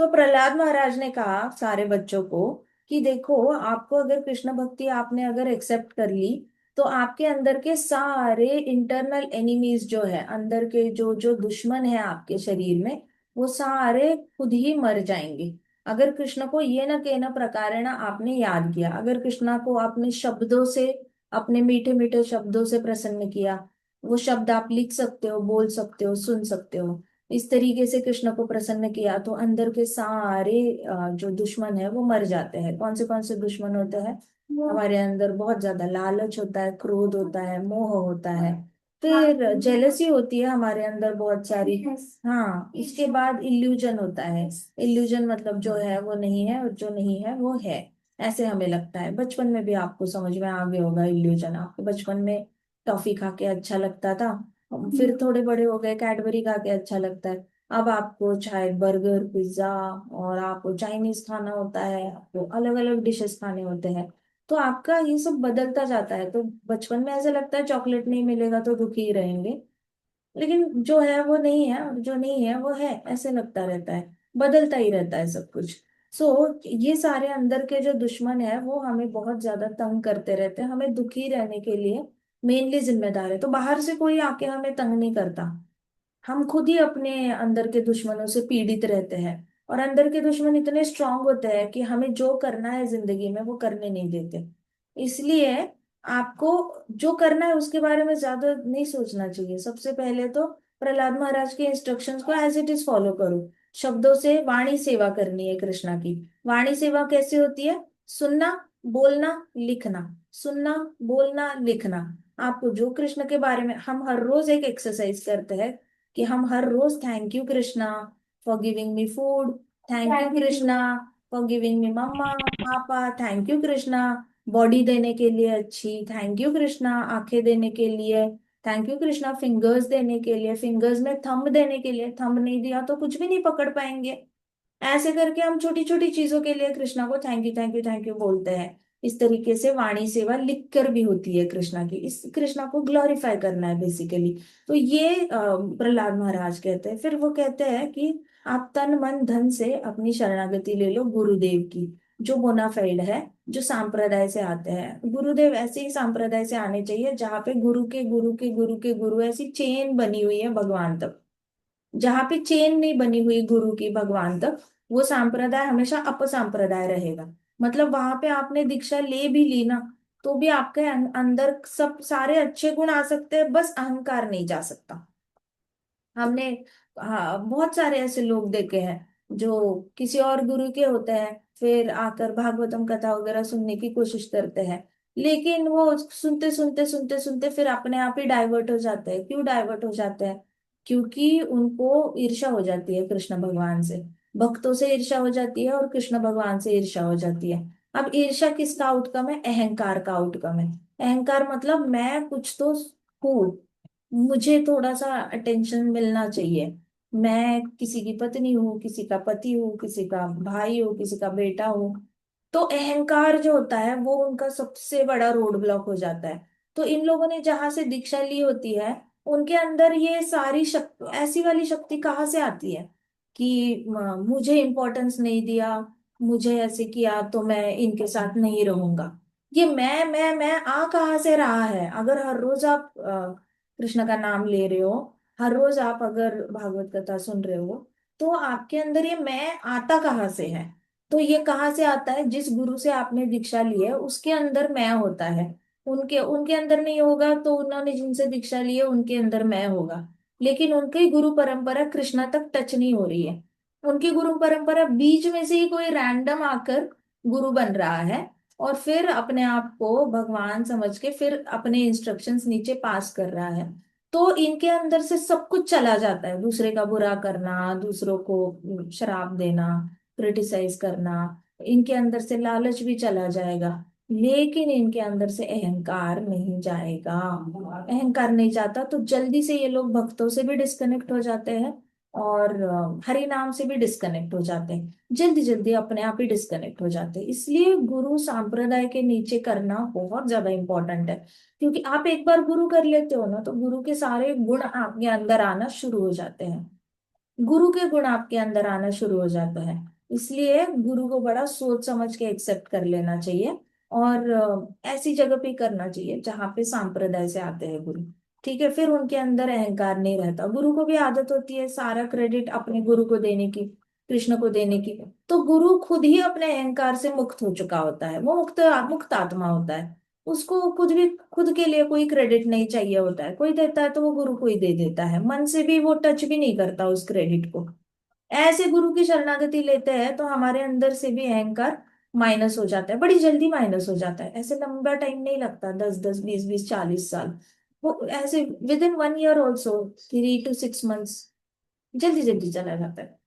तो प्रहलाद महाराज ने कहा सारे बच्चों को कि देखो, आपको अगर कृष्ण भक्ति आपने अगर एक्सेप्ट कर ली, तो आपके अंदर के सारे इंटरनल एनिमीज जो है, अंदर के जो जो दुश्मन है आपके शरीर में, वो सारे खुद ही मर जाएंगे। अगर कृष्ण को ये न कहना प्रकारेण आपने याद किया, अगर कृष्णा को आपने शब्दों से, अपने मीठे मीठे शब्दों से प्रसन्न किया, वो शब्द आप लिख सकते हो, बोल सकते हो, सुन सकते हो, इस तरीके से कृष्ण को प्रसन्न किया, तो अंदर के सारे जो दुश्मन है वो मर जाते हैं। कौन से दुश्मन होते हैं? हमारे अंदर बहुत ज्यादा लालच होता है, क्रोध होता है, मोह होता है, फिर जेलसी होती है हमारे अंदर बहुत सारी। हाँ, इसके बाद इल्यूजन होता है। इल्यूजन मतलब जो है वो नहीं है और जो नहीं है वो है, ऐसे हमें लगता है। बचपन में भी आपको समझ में आ गया होगा इल्यूजन। आपको बचपन में टॉफी खा के अच्छा लगता था, फिर थोड़े बड़े हो गए, कैडबरी खा के अच्छा लगता है, अब आपको चाहे बर्गर, पिज्जा, और आपको चाइनीज खाना होता है, आपको अलग अलग डिशेस खाने होते हैं। तो आपका ये सब बदलता जाता है। तो बचपन में ऐसा लगता है चॉकलेट नहीं मिलेगा तो दुखी ही रहेंगे, लेकिन जो है वो नहीं है और जो नहीं है वो है, ऐसे लगता रहता है, बदलता ही रहता है सब कुछ। ये सारे अंदर के जो दुश्मन है वो हमें बहुत ज्यादा तंग करते रहते हैं, हमें दुखी रहने के लिए मेनली जिम्मेदार है। तो बाहर से कोई आके हमें तंग नहीं करता, हम खुद ही अपने अंदर के दुश्मनों से पीड़ित रहते हैं। और अंदर के दुश्मन इतने स्ट्रांग होते हैं कि हमें जो करना है जिंदगी में वो करने नहीं देते। इसलिए आपको जो करना है उसके बारे में ज्यादा नहीं सोचना चाहिए। सबसे पहले तो प्रहलाद महाराज के इंस्ट्रक्शंस को एज इट इज फॉलो करो। शब्दों से वाणी सेवा करनी है कृष्णा की। वाणी सेवा कैसे होती है? सुनना, बोलना, लिखना। सुनना, बोलना, लिखना। आपको जो कृष्ण के बारे में, हम हर रोज एक एक्सरसाइज करते हैं कि हम हर रोज thank you Krishna for giving me food, thank you Krishna for giving me mamma papa, thank you Krishna body देने के लिए अच्छी, थैंक यू कृष्णा आंखें देने के लिए, थैंक यू कृष्णा फिंगर्स देने के लिए, फिंगर्स में थंब देने के लिए, थंब नहीं दिया तो कुछ भी नहीं पकड़ पाएंगे। ऐसे करके हम छोटी छोटी चीजों के लिए कृष्णा को thank you thank you thank you बोलते हैं। इस तरीके से वाणी सेवा लिख कर भी होती है कृष्णा की। इस कृष्णा को ग्लोरीफाई करना है बेसिकली। तो ये प्रहलाद महाराज कहते हैं। फिर वो कहते हैं कि आप तन मन धन से अपनी शरणागति ले लो गुरुदेव की, जो बोनाफाइड है, जो सांप्रदाय से आते हैं। गुरुदेव ऐसे ही सांप्रदाय से आने चाहिए जहाँ पे गुरु के गुरु के गुरु के गुरु ऐसी चेन बनी हुई है भगवान तक। जहाँ पे चेन नहीं बनी हुई गुरु की भगवान तक, वो सांप्रदाय हमेशा अपसंप्रदाय रहेगा। मतलब वहां पे आपने दीक्षा ले भी ली ना, तो भी आपके अंदर सब सारे अच्छे गुण आ सकते हैं, बस अहंकार नहीं जा सकता। हमने, हाँ, बहुत सारे ऐसे लोग देखे हैं जो किसी और गुरु के होते हैं, फिर आकर भागवतम कथा वगैरह सुनने की कोशिश करते हैं, लेकिन वो सुनते सुनते सुनते सुनते फिर अपने आप ही डाइवर्ट हो जाते हैं। क्यों डाइवर्ट हो जाते हैं? क्योंकि उनको ईर्ष्या हो जाती है कृष्ण भगवान से। भक्तों से ईर्ष्या हो जाती है और कृष्ण भगवान से ईर्ष्या हो जाती है। अब ईर्ष्या किसका आउटकम है? अहंकार का आउटकम है। अहंकार मतलब मैं कुछ तो हूँ, मुझे थोड़ा सा अटेंशन मिलना चाहिए, मैं किसी की पत्नी हूँ, किसी का पति हूँ, किसी का भाई हूँ, किसी का बेटा हूँ। तो अहंकार जो होता है वो उनका सबसे बड़ा रोड ब्लॉक हो जाता है। तो इन लोगों ने जहां से दीक्षा ली होती है, उनके अंदर ये सारी शक्ति, ऐसी वाली शक्ति कहाँ से आती है कि मुझे इम्पोर्टेंस नहीं दिया, मुझे ऐसे किया तो मैं इनके साथ नहीं रहूंगा। ये मैं आ कहाँ से रहा है? अगर हर रोज आप कृष्ण का नाम ले रहे हो, हर रोज आप अगर भागवत कथा सुन रहे हो, तो आपके अंदर ये मैं आता कहाँ से है? तो ये कहाँ से आता है? जिस गुरु से आपने दीक्षा ली है उसके अंदर मैं होता है। उनके उनके अंदर नहीं होगा तो उन्होंने जिनसे दीक्षा ली है उनके अंदर मैं होगा। लेकिन उनकी गुरु परंपरा कृष्णा तक टच नहीं हो रही है। उनकी गुरु परंपरा बीच में से ही कोई रैंडम आकर गुरु बन रहा है, और फिर अपने आप को भगवान समझ के फिर अपने इंस्ट्रक्शंस नीचे पास कर रहा है। तो इनके अंदर से सब कुछ चला जाता है, दूसरे का बुरा करना, दूसरों को शराब देना, क्रिटिसाइज करना, इनके अंदर से लालच भी चला जाएगा, लेकिन इनके अंदर से अहंकार नहीं जाएगा। अहंकार नहीं जाता तो जल्दी से ये लोग भक्तों से भी डिस्कनेक्ट हो जाते हैं, और हरि नाम से भी डिस्कनेक्ट हो जाते हैं, जल्दी जल्दी अपने आप ही डिस्कनेक्ट हो जाते हैं। इसलिए गुरु सांप्रदाय के नीचे करना बहुत ज्यादा इंपॉर्टेंट है। क्योंकि आप एक बार गुरु कर लेते हो ना, तो गुरु के सारे गुण आपके अंदर आना शुरू हो जाते हैं। गुरु के गुण आपके अंदर आना शुरू हो जाता है। इसलिए गुरु को बड़ा सोच समझ के एक्सेप्ट कर लेना चाहिए। और ऐसी जगह पे करना चाहिए जहाँ पे सांप्रदाय से आते हैं गुरु। ठीक है, फिर उनके अंदर अहंकार नहीं रहता। गुरु को भी आदत होती है सारा क्रेडिट अपने गुरु को देने की, कृष्ण को देने की। तो गुरु खुद ही अपने अहंकार से मुक्त हो चुका होता है, वो मुक्त मुक्त आत्मा होता है। उसको खुद के लिए कोई क्रेडिट नहीं चाहिए होता है। कोई देता है तो वो गुरु को ही दे देता है, मन से भी वो टच भी नहीं करता उस क्रेडिट को। ऐसे गुरु की शरणागति लेते हैं तो हमारे अंदर से भी अहंकार माइनस हो जाता है, बड़ी जल्दी माइनस हो जाता है। ऐसे लंबा टाइम नहीं लगता, 10 10 20 20 40 साल। वो ऐसे with in 1 year also, 3 to 6 months, जल्दी जल्दी चला जाता है।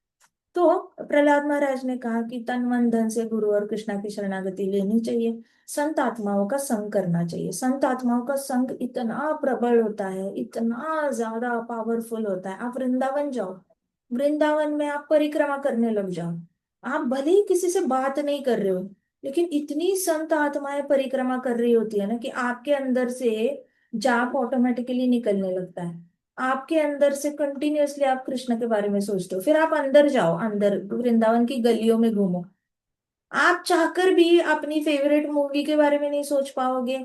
तो प्रहलाद महाराज ने कहा कि तन मन धन से गुरु और कृष्णा की शरणागति लेनी चाहिए। संत आत्माओं का संग करना चाहिए। संत आत्माओं का संग इतना प्रबल होता है, इतना ज्यादा पावरफुल होता है। आप वृंदावन जाओ, वृंदावन में आप परिक्रमा करने लग जाओ, आप भले ही किसी से बात नहीं कर रहे हो, लेकिन इतनी संत आत्माएं परिक्रमा कर रही होती है ना कि आपके अंदर से जाप ऑटोमेटिकली निकलने लगता है। आपके अंदर से कंटिन्यूअसली आप कृष्ण के बारे में सोचते हो। फिर आप अंदर जाओ, अंदर वृंदावन की गलियों में घूमो, आप चाहकर भी अपनी फेवरेट मूवी के बारे में नहीं सोच पाओगे,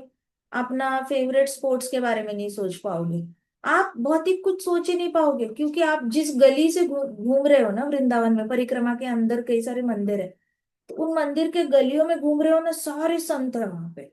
अपना फेवरेट स्पोर्ट्स के बारे में नहीं सोच पाओगे। आप बहुत ही कुछ सोच ही नहीं पाओगे, क्योंकि आप जिस गली से घूम रहे हो ना, वृंदावन में परिक्रमा के अंदर कई सारे मंदिर है, तो उन मंदिर के गलियों में घूम रहे हो ना, सारे संत है वहां पे।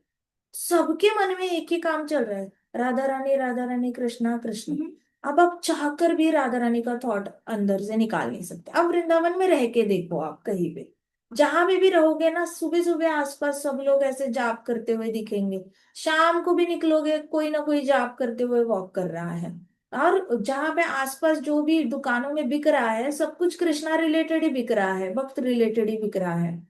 सबके मन में एक ही काम चल रहा है, राधा रानी कृष्णा कृष्ण। अब आप चाहकर भी राधा रानी का थॉट अंदर से निकाल नहीं सकते। अब वृंदावन में रह के देखो, आप कहीं पे जहां भी रहोगे ना, सुबह सुबह आसपास सब लोग ऐसे जाप करते हुए दिखेंगे। शाम को भी निकलोगे, कोई ना कोई जाप करते हुए वॉक कर रहा है। और जहां पे आसपास जो भी दुकानों में बिक रहा है, सब कुछ कृष्णा रिलेटेड ही बिक रहा है, भक्त रिलेटेड ही बिक रहा है।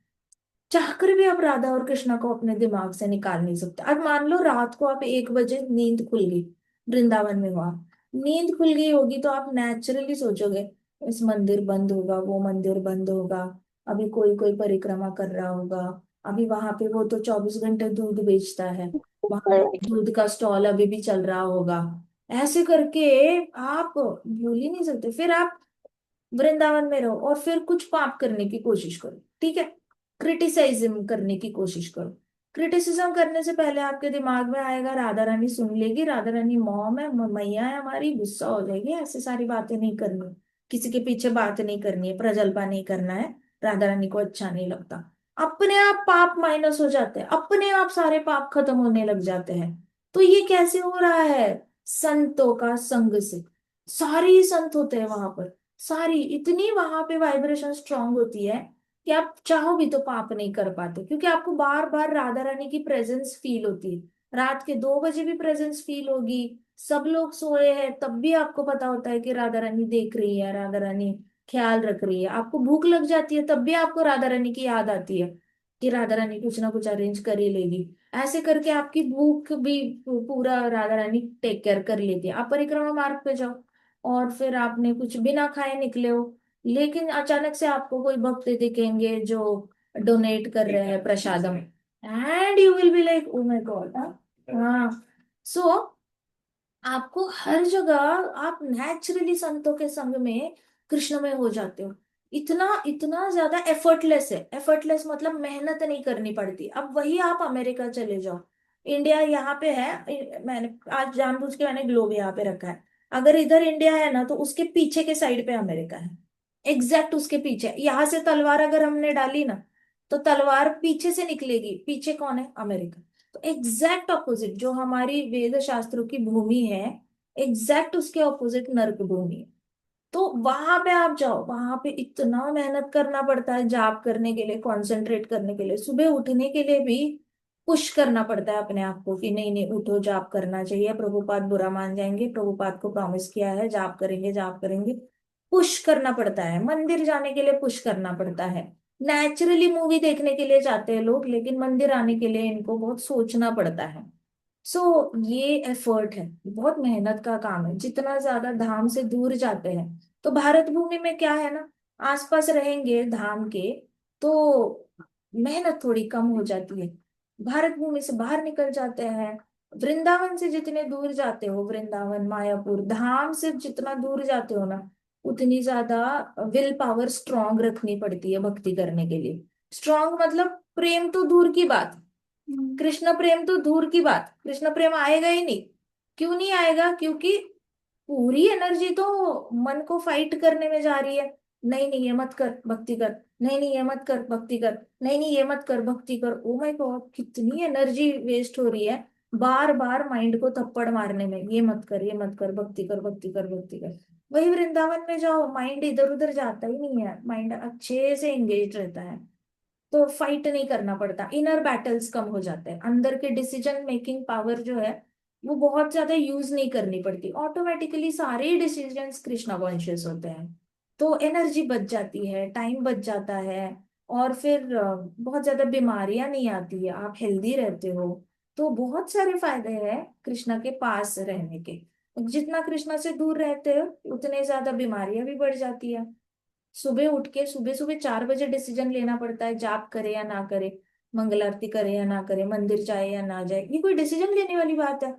चाहकर भी आप राधा और कृष्णा को अपने दिमाग से निकाल नहीं सकते। अब मान लो रात को आप 1 बजे नींद खुल गई, वृंदावन में हुआ, नींद खुल गई होगी तो आप नेचुरली सोचोगे इस मंदिर बंद होगा, वो मंदिर बंद होगा, अभी कोई कोई परिक्रमा कर रहा होगा, अभी वहां पे वो तो 24 घंटे दूध बेचता है, वहां दूध का स्टॉल अभी भी चल रहा होगा। ऐसे करके आप भूल ही नहीं सकते। फिर आप वृंदावन में रहो और फिर कुछ पाप करने की कोशिश करो, ठीक है, क्रिटिसाइज्म करने की कोशिश करो। क्रिटिसिज्म करने से पहले आपके दिमाग में आएगा राधा रानी सुन लेगी, राधा रानी मॉम है, मैया है हमारी, गुस्सा हो जाएगी, ऐसी सारी बातें नहीं करनी, किसी के पीछे बात नहीं करनी है, प्रजल्पा नहीं करना है, राधा रानी को अच्छा नहीं लगता। अपने आप पाप माइनस हो जाते हैं, अपने आप सारे पाप खत्म होने लग जाते हैं। तो ये कैसे हो रहा है? संतों का संग से। सारे ही संत होते हैं वहां पर, सारी इतनी वहां पे वाइब्रेशन स्ट्रांग होती है कि आप चाहो भी तो पाप नहीं कर पाते, क्योंकि आपको बार बार राधा रानी की प्रेजेंस फील होती है। रात के 2 बजे भी प्रेजेंस फील होगी, सब लोग सोए हैं तब भी आपको पता होता है कि राधा रानी देख रही है, राधा रानी ख्याल रख रही है। आपको भूख लग जाती है तब भी आपको राधा रानी की याद आती है कि राधा रानी कुछ ना कुछ अरेंज कर ही लेगी। ऐसे करके आपकी भूख भी पूरा राधा रानी टेक केयर कर लेती है। आप परिक्रमा मार्ग पे जाओ और फिर आपने कुछ बिना खाए निकले हो, लेकिन अचानक से आपको कोई भक्त दिखेंगे जो डोनेट कर रहे हैं prasadam, and you will be like oh my god. हाँ। सो आपको हर जगह, आप नेचुरली संतों के संग में कृष्णमय हो जाते हो। इतना इतना ज्यादा एफर्टलेस है। एफर्टलेस मतलब मेहनत नहीं करनी पड़ती। अब वही आप अमेरिका चले जाओ, इंडिया यहाँ पे है, मैंने आज जानबूझ के मैंने ग्लोब यहाँ पे रखा है। अगर इधर इंडिया है ना, तो उसके पीछे के साइड पे अमेरिका है, एग्जैक्ट उसके पीछे। यहाँ से तलवार अगर हमने डाली ना, तो तलवार पीछे से निकलेगी, पीछे कौन है? अमेरिका। तो एग्जैक्ट ऑपोजिट जो हमारी वेद शास्त्रों की भूमि है, एग्जैक्ट उसके ऑपोजिट नर्क भूमि है। तो वहां पे आप जाओ, वहां पे इतना मेहनत करना पड़ता है जाप करने के लिए, कंसंट्रेट करने के लिए, सुबह उठने के लिए भी पुश करना पड़ता है अपने आप को कि नहीं नहीं उठो, जाप करना चाहिए, प्रभुपाद बुरा मान जाएंगे, प्रभुपाद को प्रॉमिस किया है जाप करेंगे जाप करेंगे। पुश करना पड़ता है, मंदिर जाने के लिए पुश करना पड़ता है। नेचुरली मूवी देखने के लिए जाते हैं लोग, लेकिन मंदिर आने के लिए इनको बहुत सोचना पड़ता है। सो ये एफर्ट है, बहुत मेहनत का काम है। जितना ज्यादा धाम से दूर जाते हैं, तो भारत भूमि में क्या है ना, आसपास रहेंगे धाम के, तो मेहनत थोड़ी कम हो जाती है। भारत भूमि से बाहर निकल जाते हैं, वृंदावन से जितने दूर जाते हो, वृंदावन मायापुर धाम से जितना दूर जाते हो ना, उतनी ज्यादा विल पावर स्ट्रांग रखनी पड़ती है भक्ति करने के लिए। स्ट्रांग मतलब प्रेम तो दूर की बात, हम्म। कृष्ण प्रेम तो दूर की बात, कृष्ण प्रेम आएगा ही नहीं। क्यों नहीं आएगा? क्योंकि पूरी एनर्जी तो मन को फाइट करने में जा रही है। नहीं नहीं ये मत कर, भक्ति कर। नहीं नहीं ये मत कर, भक्ति कर। नहीं नहीं ये मत कर, भक्ति कर। ओ माय गॉड, कितनी एनर्जी वेस्ट हो रही है बार बार माइंड को थप्पड़ मारने में। ये मत कर, ये मत कर, भक्ति कर, भक्ति कर, भक्ति कर। वही वृंदावन में जाओ, माइंड इधर उधर जाता ही नहीं है, माइंड अच्छे से एंगेज रहता है। तो फाइट नहीं करना पड़ता, इनर बैटल्स कम हो जाते हैं, अंदर के डिसीजन मेकिंग पावर जो है वो बहुत ज्यादा यूज नहीं करनी पड़ती, ऑटोमेटिकली सारे डिसीजंस कृष्णा कॉन्शियस होते हैं। तो एनर्जी बच जाती है, टाइम बच जाता है। और फिर बहुत ज्यादा बीमारियां नहीं आती है, आप हेल्दी रहते हो। तो बहुत सारे फायदे हैं कृष्णा के पास रहने के। जितना कृष्णा से दूर रहते हो उतने ज्यादा बीमारियां भी बढ़ जाती है। सुबह उठ के सुबह सुबह 4 बजे डिसीजन लेना पड़ता है, जाप करे या ना करे, मंगल आरती करे या ना करे, मंदिर जाए या ना जाए। ये कोई डिसीजन लेने वाली बात है?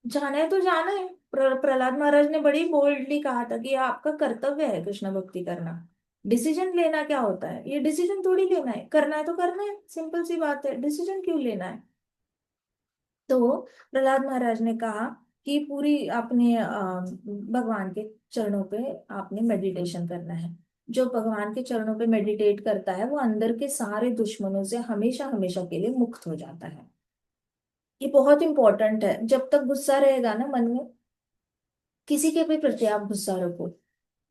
जाना है तो जाना है। प्रहलाद महाराज ने बड़ी बोल्डली कहा था कि ये आपका कर्तव्य है कृष्ण भक्ति करना। डिसीजन लेना क्या होता है? ये डिसीजन थोड़ी लेना है, करना है तो करना है, सिंपल सी बात है, डिसीजन क्यों लेना है? तो प्रहलाद महाराज ने कहा कि पूरी आपने भगवान के चरणों पे आपने मेडिटेशन करना है। जो भगवान के चरणों पे मेडिटेट करता है वो अंदर के सारे दुश्मनों से हमेशा हमेशा के लिए मुक्त हो जाता है। ये बहुत इंपॉर्टेंट है। जब तक गुस्सा रहेगा ना मन में, किसी के भी प्रति आप गुस्सा रखो,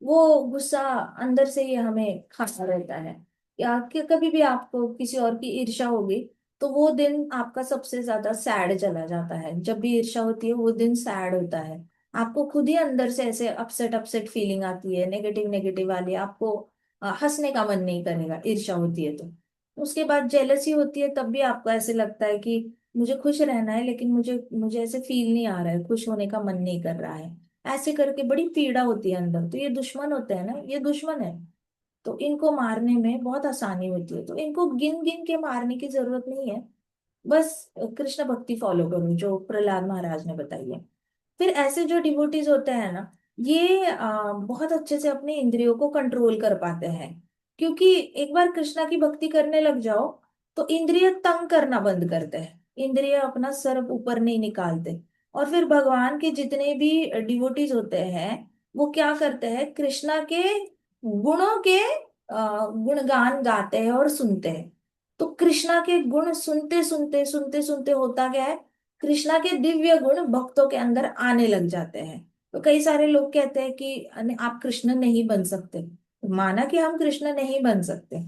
वो गुस्सा अंदर से ही हमें खाता रहता है। या कि कभी भी आपको किसी और की ईर्ष्या होगी तो वो दिन आपका सबसे ज्यादा सैड चला जाता है। जब भी ईर्ष्या होती है वो दिन सैड होता है। आपको खुद ही अंदर से ऐसे अपसेट अपसेट फीलिंग आती है, नेगेटिव नेगेटिव वाली। आपको हंसने का मन नहीं करेगा ईर्ष्या होती है तो। उसके बाद जेलसी होती है, तब भी आपको ऐसे लगता है कि मुझे खुश रहना है लेकिन मुझे मुझे ऐसे फील नहीं आ रहा है, खुश होने का मन नहीं कर रहा है। ऐसे करके बड़ी पीड़ा होती है अंदर। तो ये दुश्मन होते हैं ना, ये दुश्मन है। तो इनको मारने में बहुत आसानी होती है, तो इनको गिन गिन के मारने की जरूरत नहीं है। बस कृष्ण भक्ति फॉलो करो जो प्रहलाद महाराज ने बताई है। फिर ऐसे जो डिवोटीज होते हैं ना, ये बहुत अच्छे से अपने इंद्रियों को कंट्रोल कर पाते हैं। क्योंकि एक बार कृष्णा की भक्ति करने लग जाओ तो इंद्रिय तंग करना बंद करते हैं, इंद्रिय अपना सर ऊपर नहीं निकालते। और फिर भगवान के जितने भी डिवोटीज होते हैं वो क्या करते हैं, कृष्णा के गुणों के गुणगान गाते हैं और सुनते हैं। तो कृष्णा के गुण सुनते सुनते सुनते सुनते होता क्या है, कृष्णा के दिव्य गुण भक्तों के अंदर आने लग जाते हैं। तो कई सारे लोग कहते हैं कि आप कृष्ण नहीं बन सकते। माना कि हम कृष्ण नहीं बन सकते,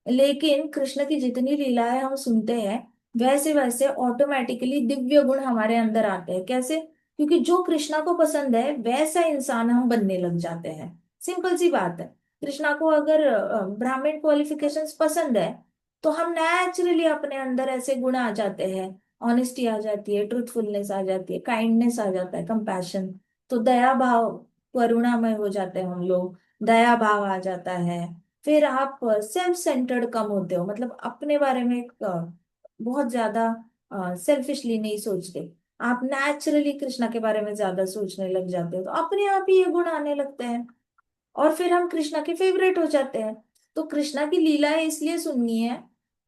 लेकिन कृष्ण की जितनी लीलाएं हम सुनते हैं वैसे वैसे ऑटोमेटिकली दिव्य गुण हमारे अंदर आते हैं। कैसे? क्योंकि जो कृष्णा को पसंद है वैसा इंसान हम बनने लग जाते हैं। सिंपल सी बात है। कृष्णा को अगर ब्राह्मण क्वालिफिकेशंस पसंद है तो हम नेचुरली अपने अंदर ऐसे गुण आ जाते हैं। ऑनेस्टी आ जाती है, ट्रूथफुलनेस आ जाती है, काइंडनेस आ जाता है, कंपैशन। तो दया भाव, करुणामय हो जाते हैं हम लोग, दया भाव आ जाता है। फिर आप सेल्फ सेंटर्ड कम होते हो, मतलब अपने बारे में बहुत ज्यादा सेल्फिशली नहीं सोचते। आप नेचुरली कृष्णा के बारे में ज्यादा सोचने लग जाते हो, तो अपने आप ही ये गुण आने लगते हैं। और फिर हम कृष्णा के फेवरेट हो जाते हैं। तो कृष्णा की लीलाएं इसलिए सुननी है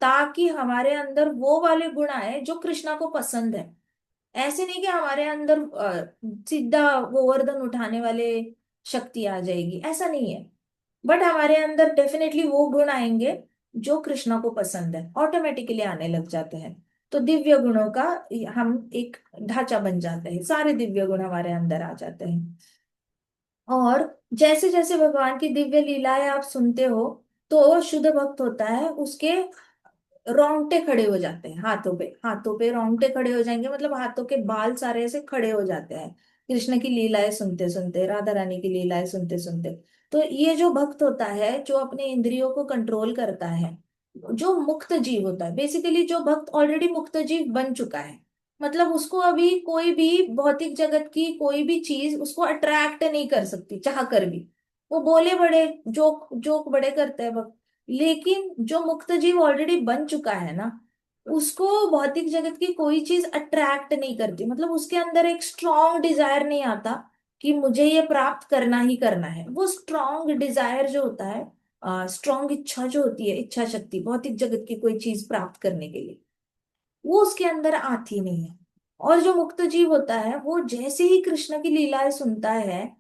ताकि हमारे अंदर वो वाले गुण आए जो कृष्णा को पसंद है। ऐसे नहीं कि हमारे अंदर सीधा गोवर्धन उठाने वाले शक्ति आ जाएगी, ऐसा नहीं है। बट हमारे अंदर डेफिनेटली वो गुण आएंगे जो कृष्णा को पसंद है, ऑटोमेटिकली आने लग जाते हैं। तो दिव्य गुणों का हम एक ढांचा बन जाते हैं, सारे दिव्य गुण हमारे अंदर आ जाते हैं। और जैसे जैसे भगवान की दिव्य लीलाएं आप सुनते हो तो शुद्ध भक्त होता है, उसके रोंगटे खड़े हो जाते हैं, हाथों पे रोंगटे खड़े हो जाएंगे, मतलब हाथों के बाल सारे ऐसे खड़े हो जाते हैं कृष्ण की लीलाएं सुनते सुनते, राधा रानी की लीलाएं सुनते सुनते। तो ये जो भक्त होता है जो अपने इंद्रियों को कंट्रोल करता है, जो मुक्त जीव होता है, बेसिकली जो भक्त ऑलरेडी मुक्त जीव बन चुका है, मतलब उसको अभी कोई भी भौतिक जगत की कोई भी चीज उसको अट्रैक्ट नहीं कर सकती चाह कर भी। वो बोले बड़े जोक जोक बड़े करते हैं भक्त, लेकिन जो मुक्त जीव ऑलरेडी बन चुका है ना, उसको भौतिक जगत की कोई चीज अट्रैक्ट नहीं करती, मतलब उसके अंदर एक स्ट्रॉन्ग डिजायर नहीं आता कि मुझे ये प्राप्त करना ही करना है। वो स्ट्रॉन्ग डिजायर जो होता है, स्ट्रॉन्ग इच्छा जो होती है, इच्छा शक्ति भौतिक जगत की कोई चीज प्राप्त करने के लिए, वो उसके अंदर आती नहीं है। और जो मुक्त जीव होता है वो जैसे ही कृष्ण की लीलाएं सुनता है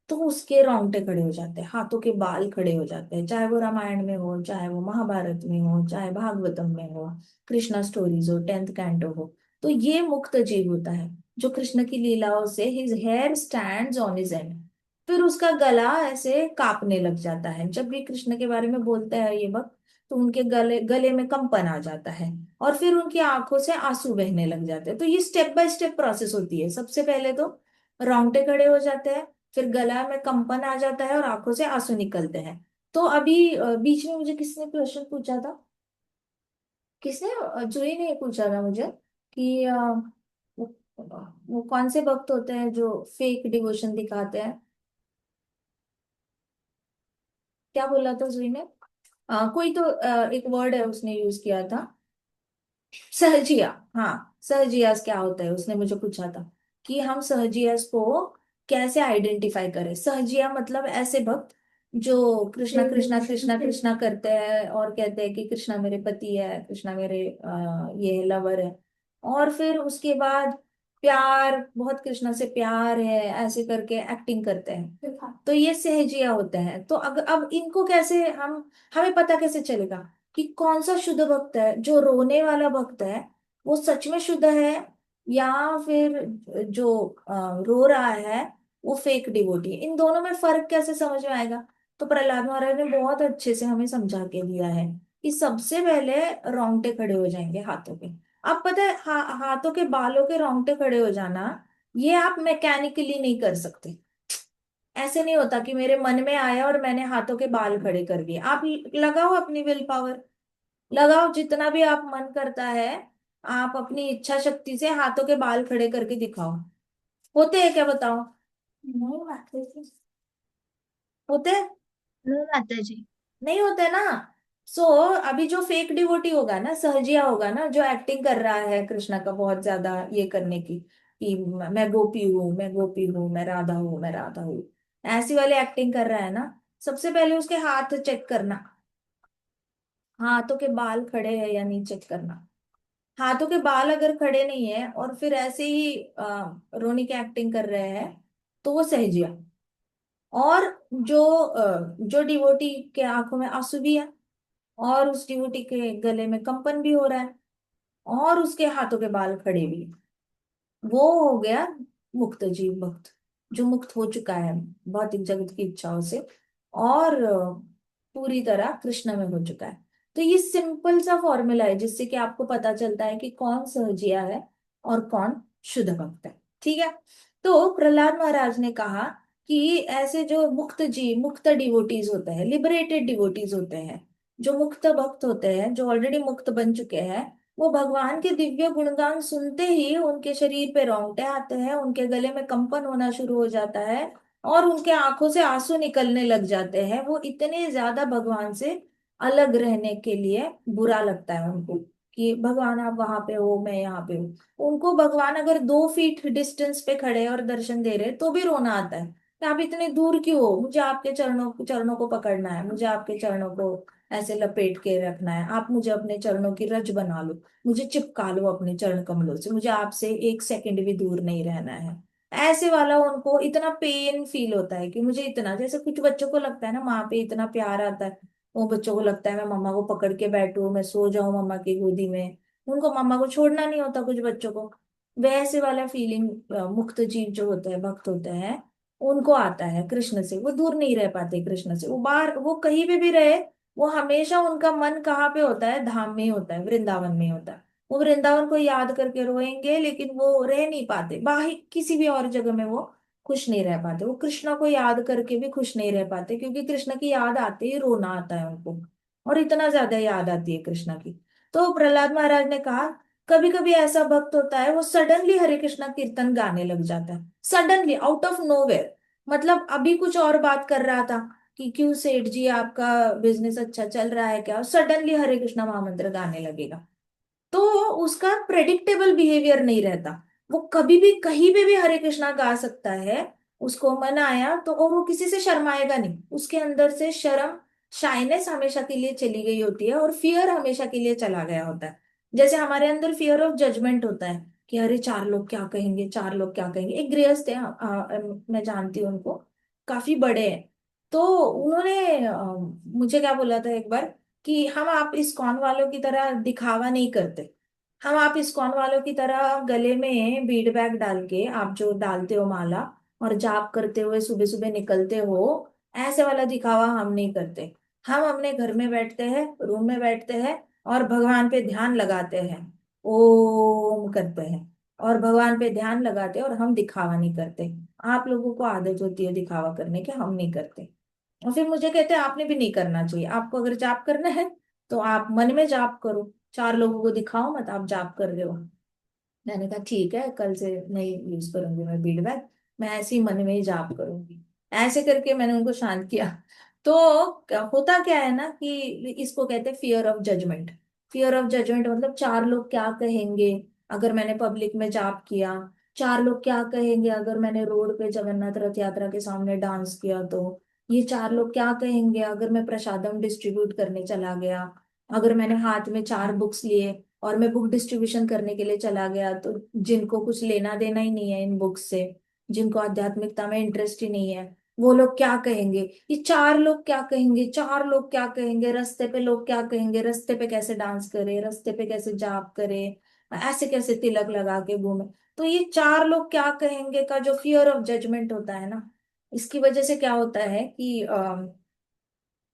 तो उसके रोंगटे खड़े हो जाते हैं, हाथों के बाल खड़े हो जाते हैं, चाहे वो रामायण में हो, चाहे वो महाभारत में हो, चाहे भागवतम में हो, कृष्णा स्टोरीज हो, 10th कैंटो हो। तो ये मुक्त जीव होता है जो कृष्ण की लीलाओं से his hair stands on his end, फिर उसका गला ऐसे कांपने लग जाता है। जब भी कृष्ण के बारे में बोलते हैं ये वक्त, तो उनके गले गले में कंपन आ जाता है और फिर उनकी आंखों से आंसू बहने लग जाते हैं। तो ये स्टेप बाय स्टेप प्रोसेस होती है। सबसे पहले तो रोंगटे खड़े हो जाते हैं, फिर गला में कंपन आ जाता है और आंखों से आंसू निकलते हैं। तो अभी बीच में मुझे किसने क्वेश्चन पूछा था, किसने, जूही ने पूछा था मुझे कि वो, वो कौन से भक्त होते हैं जो फेक डिवोशन दिखाते हैं। क्या बोला था जूही ने? कोई तो एक वर्ड है उसने यूज किया था, सहजिया। हाँ, सहजियास क्या होता है उसने मुझे पूछा था कि हम सहजियास को कैसे आइडेंटिफाई करें। सहजिया मतलब ऐसे भक्त जो कृष्णा कृष्णा कृष्णा कृष्णा करते हैं और कहते हैं कि कृष्णा मेरे पति है, कृष्णा मेरे ये लवर है, और फिर उसके बाद प्यार, बहुत कृष्णा से प्यार है ऐसे करके एक्टिंग करते हैं। तो ये सहजिया होते हैं। तो अगर अब इनको कैसे हम, हमें पता कैसे चलेगा कि कौन सा शुद्ध भक्त है? जो रोने वाला भक्त है वो सच में शुद्ध है, या फिर जो रो रहा है वो फेक डिवोटी है? इन दोनों में फर्क कैसे समझ में आएगा? तो प्रहलाद महाराज ने बहुत अच्छे से हमें समझा के दिया है कि सबसे पहले रोंगटे खड़े हो जाएंगे हाथों के। अब पता है, हाथों के बालों के रोंगटे खड़े हो जाना, ये आप मैकेनिकली नहीं कर सकते। ऐसे नहीं होता कि मेरे मन में आया और मैंने हाथों के बाल खड़े कर दिए। आप लगाओ अपनी विल पावर, लगाओ जितना भी आप मन करता है, आप अपनी इच्छा शक्ति से हाथों के बाल खड़े करके दिखाओ। होते हैं क्या बताओ? नहीं माता जी। होते हैं? नहीं माता जी। नहीं होते ना। सो अभी जो फेक डिवोटी होगा ना, सहजिया होगा ना, जो एक्टिंग कर रहा है कृष्णा का बहुत ज्यादा ये करने की, कि मैं गोपी हूँ, मैं गोपी हूँ, मैं राधा हूँ, मैं राधा हूँ, ऐसी वाली एक्टिंग कर रहा है ना, सबसे पहले उसके हाथ चेक करना, हाथों के बाल खड़े हैं या नहीं चेक करना। हाथों के बाल अगर खड़े नहीं है और फिर ऐसे ही रोनी की एक्टिंग कर रहे हैं, तो वो सहजिया। और जो डिवोटी के आंखों में आंसू भी है, और उस डिवोटी के गले में कंपन भी हो रहा है, और उसके हाथों के बाल खड़े भी हैं, वो हो गया मुक्त जीव भक्त, जो मुक्त हो चुका है भौतिक जगत की इच्छाओं से और पूरी तरह कृष्ण में हो चुका है। तो ये सिंपल सा फॉर्मूला है जिससे कि आपको पता चलता है कि कौन सहजिया है और कौन शुद्ध भक्त है। ठीक है। तो प्रहलाद महाराज ने कहा कि ऐसे जो मुक्त जीव, मुक्त डिवोटीज होते हैं, लिबरेटेड डिवोटीज होते हैं, जो मुक्त भक्त होते हैं, जो ऑलरेडी मुक्त बन चुके हैं, वो भगवान के दिव्य गुणगान सुनते ही उनके शरीर पे रोंगटे आते हैं, उनके गले में कंपन होना शुरू हो जाता है और उनके आंखों से आंसू निकलने लग जाते हैं। वो इतने ज्यादा भगवान से अलग रहने के लिए बुरा लगता है उनको कि भगवान आप वहां पे हो, मैं यहाँ पे हूँ। उनको भगवान अगर 2 फीट डिस्टेंस पे खड़े हैं और दर्शन दे रहे हैं तो भी रोना आता है कि आप इतने दूर क्यों हो, मुझे आपके चरणों चरणों को पकड़ना है, मुझे आपके चरणों को ऐसे लपेट के रखना है, आप मुझे अपने चरणों की रज बना लो, मुझे चिपका लो अपने चरण कमलों से, मुझे आपसे 1 सेकंड भी दूर नहीं रहना है। ऐसे वाला उनको इतना पेन फील होता है कि मुझे इतना, जैसे कुछ बच्चों को लगता है ना माँ पे इतना प्यार आता है, वो बच्चों को लगता है मैं मम्मा को पकड़ के बैठूं, मैं सो जाऊं मम्मा की गोदी में, उनको मम्मा को छोड़ना नहीं होता कुछ बच्चों को। वैसे वाला फीलिंग मुक्त जीव जो होते हैं, भक्त होते हैं, उनको आता है कृष्ण से। वो दूर नहीं रह पाते कृष्ण से, वो बाहर, वो कहीं पे भी रहे, वो हमेशा उनका मन कहाँ पे होता है? धाम में ही होता है, वृंदावन में ही होता है। वो वृंदावन को याद करके रोएंगे लेकिन वो रह नहीं पाते बाहर, किसी भी और जगह में वो खुश नहीं रह पाते। वो कृष्णा को याद करके भी खुश नहीं रह पाते क्योंकि कृष्ण की याद आते ही रोना आता है उनको, और इतना ज्यादा याद आती है कृष्णा की। तो प्रहलाद महाराज ने कहा कभी कभी ऐसा भक्त होता है वो सडनली हरे कृष्णा कीर्तन गाने लग जाता है, सडनली आउट ऑफ नोवेयर। मतलब अभी कुछ और बात कर रहा था कि क्यों सेठ जी आपका बिजनेस अच्छा चल रहा है क्या, और सडनली हरे कृष्णा महामंत्र गाने लगेगा। तो उसका प्रेडिक्टेबल बिहेवियर नहीं रहता, वो कभी भी कहीं पे भी हरे कृष्णा गा सकता है, उसको मनाया तो, और वो किसी से शर्माएगा नहीं, उसके अंदर से शर्म, शाइनेस हमेशा के लिए चली गई होती है, और फियर हमेशा के लिए चला गया होता है। जैसे हमारे अंदर फियर ऑफ जजमेंट होता है कि अरे चार लोग क्या कहेंगे, चार लोग क्या कहेंगे। एक गृहस्थ है, मैं जानती हूँ उनको, काफी बड़े हैं। तो उन्होंने मुझे क्या बोला था एक बार कि हम आप इस्कॉन वालों की तरह दिखावा नहीं करते। हम आप इस्कॉन वालों की तरह गले में बीड बैग डाल के, आप जो डालते हो माला और जाप करते हुए सुबह सुबह निकलते हो, ऐसे वाला दिखावा हम नहीं करते। हम अपने घर में बैठते हैं, रूम में बैठते हैं, और भगवान पे ध्यान लगाते हैं, ओम करते हैं, और भगवान पे ध्यान लगाते हैं, और हम दिखावा नहीं करते। आप लोगों को आदत होती है दिखावा करने की, हम नहीं करते। और फिर मुझे कहते हैं आपने भी नहीं करना चाहिए, आपको अगर जाप करना है तो आप मन में जाप करो, चार लोगों को दिखाओ मत आप जाप कर रहे हो। मैंने कहा ठीक है, कल से नहीं यूज करूंगी मैं फीडबैक, मैं ऐसे ही मन में ही जाप करूंगी। ऐसे करके मैंने उनको शांत किया। तो होता क्या है ना कि इसको कहते हैं fear of judgement. Fear of judgement मतलब चार लोग क्या कहेंगे अगर मैंने पब्लिक में जाप किया, चार लोग क्या कहेंगे अगर मैंने रोड पे जगन्नाथ रथ यात्रा के सामने डांस किया, तो ये चार लोग क्या कहेंगे अगर मैं प्रसादम डिस्ट्रीब्यूट करने चला गया, अगर मैंने हाथ में चार बुक्स लिए और मैं बुक डिस्ट्रीब्यूशन करने के लिए चला गया, तो जिनको कुछ लेना देना ही नहीं है इन बुक्स से, जिनको आध्यात्मिकता में इंटरेस्ट ही नहीं है, वो लोग क्या कहेंगे, ये चार लोग क्या कहेंगे, चार लोग क्या कहेंगे, रास्ते पे लोग क्या कहेंगे, रास्ते पे कैसे डांस करे, रास्ते पे कैसे जाप करे, ऐसे कैसे तिलक लगा के घूमे। तो ये चार लोग क्या कहेंगे का जो फियर ऑफ जजमेंट होता है ना, इसकी वजह से क्या होता है कि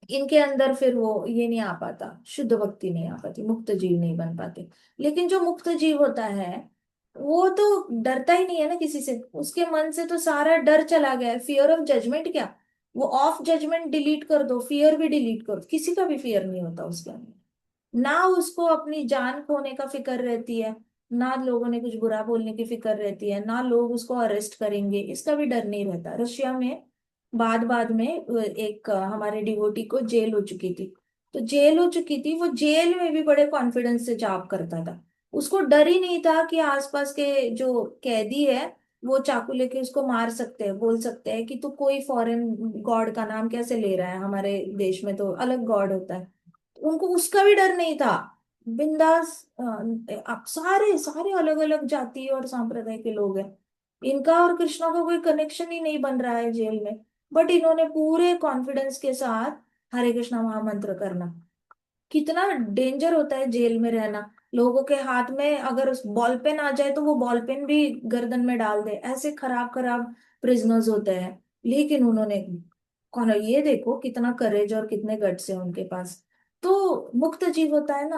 इनके अंदर फिर वो ये नहीं आ पाता, शुद्ध भक्ति नहीं आ पाती, मुक्त जीव नहीं बन पाते। लेकिन जो मुक्त जीव होता है वो तो डरता ही नहीं है ना किसी से, उसके मन से तो सारा डर चला गया है। फियर ऑफ जजमेंट क्या, वो ऑफ जजमेंट डिलीट कर दो, फियर भी डिलीट कर दो, किसी का भी फियर नहीं होता उसके अंदर। ना उसको अपनी जान खोने का फिक्र रहती है, ना लोगों ने कुछ बुरा बोलने की फिक्र रहती है, ना लोग उसको अरेस्ट करेंगे इसका भी डर नहीं रहता। रशिया में बाद बाद में एक हमारे डिवोटी को जेल हो चुकी थी। तो जेल हो चुकी थी, वो जेल में भी बड़े कॉन्फिडेंस से जाप करता था। उसको डर ही नहीं था कि आसपास के जो कैदी है वो चाकू लेके उसको मार सकते हैं, बोल सकते हैं कि तू कोई फॉरेन गॉड का नाम कैसे ले रहा है, हमारे देश में तो अलग गॉड होता है। उनको उसका भी डर नहीं था, बिंदास। आप सारे सारे अलग अलग जाति और संप्रदाय के लोग हैं, इनका और कृष्णा का कोई कनेक्शन ही नहीं बन रहा है जेल में, बट इन्होंने पूरे कॉन्फिडेंस के साथ हरे कृष्णा महामंत्र करना। कितना डेंजर होता है जेल में रहना, लोगों के हाथ में अगर उस बॉल पेन आ जाए तो वो बॉल पेन भी गर्दन में डाल दे, ऐसे खराब खराब प्रिजनर्स होते हैं। लेकिन उन्होंने, कौन, ये देखो कितना करेज और कितने गट्स है उनके पास। तो मुक्त जीव होता है ना,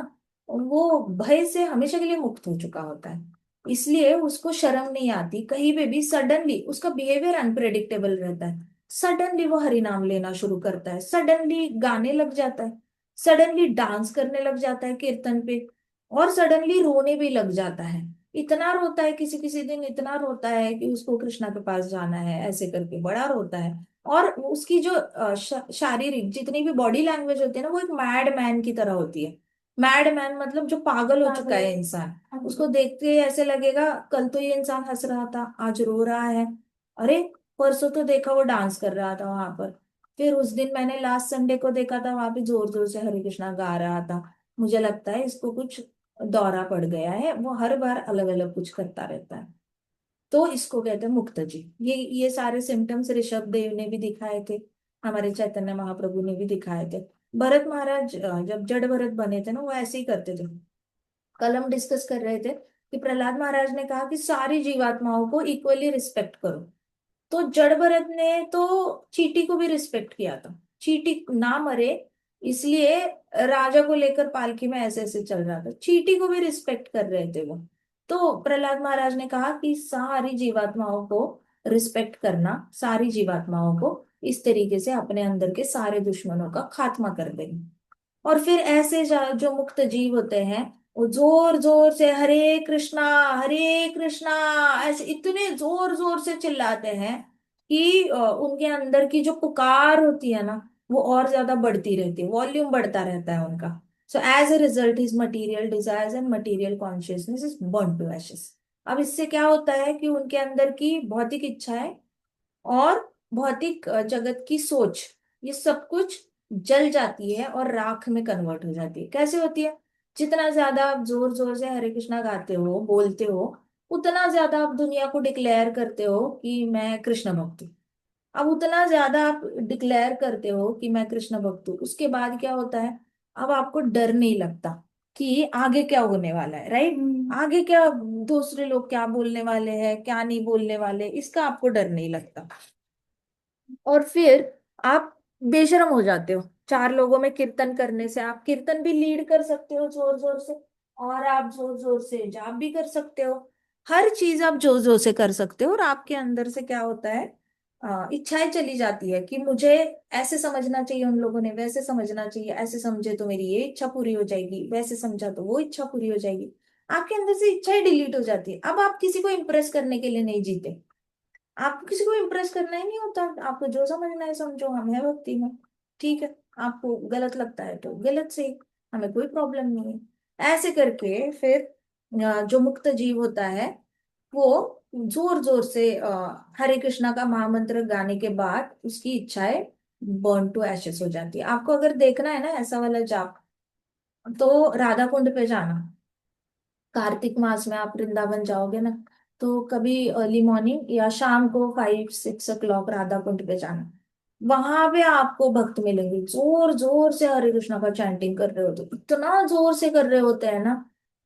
वो भय से हमेशा के लिए मुक्त हो चुका होता है, इसलिए उसको शर्म नहीं आती कहीं पे भी। सडनली उसका बिहेवियर अनप्रेडिक्टेबल रहता है, सडनली वो हरि नाम लेना शुरू करता है, सडनली गाने लग जाता है, सडनली डांस करने लग जाता है कीर्तन पे, और सडनली रोने भी लग जाता है। इतना रोता है, किसी किसी दिन इतना रोता है कि उसको कृष्णा के पास जाना है, ऐसे करके बड़ा रोता है। और उसकी जो शारीरिक जितनी भी बॉडी लैंग्वेज होती है ना, वो एक मैड मैन की तरह होती है। मैड मैन मतलब जो पागल हो चुका है इंसान, उसको देखते ही ऐसे लगेगा कल तो ये इंसान हंस रहा था आज रो रहा है, अरे परसों तो देखा वो डांस कर रहा था वहां पर, फिर उस दिन मैंने लास्ट संडे को देखा था वहां पे जोर जोर से हरे कृष्णा गा रहा था, मुझे लगता है इसको कुछ दौरा पड़ गया है, वो हर बार अलग अलग कुछ करता रहता है। तो इसको कहते हैं मुक्तजी। ये सारे सिम्टम्स ऋषभ देव ने भी दिखाए थे, हमारे चैतन्य महाप्रभु ने भी दिखाए थे। भरत महाराज जब जड़ भरत बने थे ना, वो ऐसे ही करते थे। कल हम डिस्कस कर रहे थे कि प्रहलाद महाराज ने कहा कि सारी जीवात्माओं को इक्वली रिस्पेक्ट करो, तो जड़ भरत ने तो चींटी को भी रिस्पेक्ट किया था। चींटी ना मरे इसलिए राजा को लेकर पालकी में ऐसे ऐसे चल रहा था, चींटी को भी रिस्पेक्ट कर रहे थे वो। तो प्रहलाद महाराज ने कहा कि सारी जीवात्माओं को रिस्पेक्ट करना, सारी जीवात्माओं को इस तरीके से अपने अंदर के सारे दुश्मनों का खात्मा कर देंगे। और फिर ऐसे जो मुक्त जीव होते हैं, वो जोर जोर से हरे कृष्णा ऐसे इतने जोर जोर से चिल्लाते हैं कि उनके अंदर की जो पुकार होती है ना, वो और ज्यादा बढ़ती रहती है, वॉल्यूम बढ़ता रहता है उनका। So as a result his material desires and material consciousness is burn to ashes. अब इससे क्या होता है कि उनके अंदर की भौतिक इच्छाएं और भौतिक जगत की सोच, ये सब कुछ जल जाती है और राख में कन्वर्ट हो जाती है। कैसे होती है? जितना ज्यादा आप जोर जोर से हरे कृष्णा गाते हो, बोलते हो, उतना ज्यादा आप दुनिया को डिक्लेयर करते हो कि मैं कृष्ण भक्त हूँ। अब उतना ज्यादा आप डिक्लेयर करते हो कि मैं कृष्ण भक्त हूँ, उसके बाद क्या होता है? अब आपको डर नहीं लगता कि आगे क्या होने वाला है, राइट? आगे क्या, दूसरे लोग क्या बोलने वाले हैं, क्या नहीं बोलने वाले, इसका आपको डर नहीं लगता। और फिर आप बेशरम हो जाते हो। चार लोगों में कीर्तन करने से आप कीर्तन भी लीड कर सकते हो जोर जोर से, और आप जोर जोर से जाप भी कर सकते हो। हर चीज आप जोर जोर से कर सकते हो, और आपके अंदर से क्या होता है? इच्छाएं चली जाती है कि मुझे ऐसे समझना चाहिए, उन लोगों ने वैसे समझना चाहिए, ऐसे समझे तो मेरी ये इच्छा पूरी हो जाएगी, वैसे समझा तो वो इच्छा पूरी हो जाएगी। आपके अंदर से इच्छाएं डिलीट हो जाती है। अब आप किसी को इम्प्रेस करने के लिए नहीं जीते। आपको किसी को इम्प्रेस करना ही नहीं होता। आपको जो समझना है समझो, हम है भक्ति में, ठीक है। आपको गलत लगता है तो गलत से, हमें कोई प्रॉब्लम नहीं है। ऐसे करके फिर जो मुक्त जीव होता है वो जोर जोर से हरे कृष्णा का महामंत्र गाने के बाद उसकी इच्छाएं बर्न टू एशेस हो जाती है। आपको अगर देखना है ना ऐसा वाला जाप, तो राधा कुंड पे जाना। कार्तिक मास में आप वृंदावन जाओगे ना, तो कभी अर्ली मॉर्निंग या शाम को 5-6 o'clock राधा कुंड पे जाना। वहां पे आपको भक्त मिलेंगे, जोर जोर से हरे कृष्णा का चैंटिंग कर रहे होते, इतना जोर से कर रहे होते हैं ना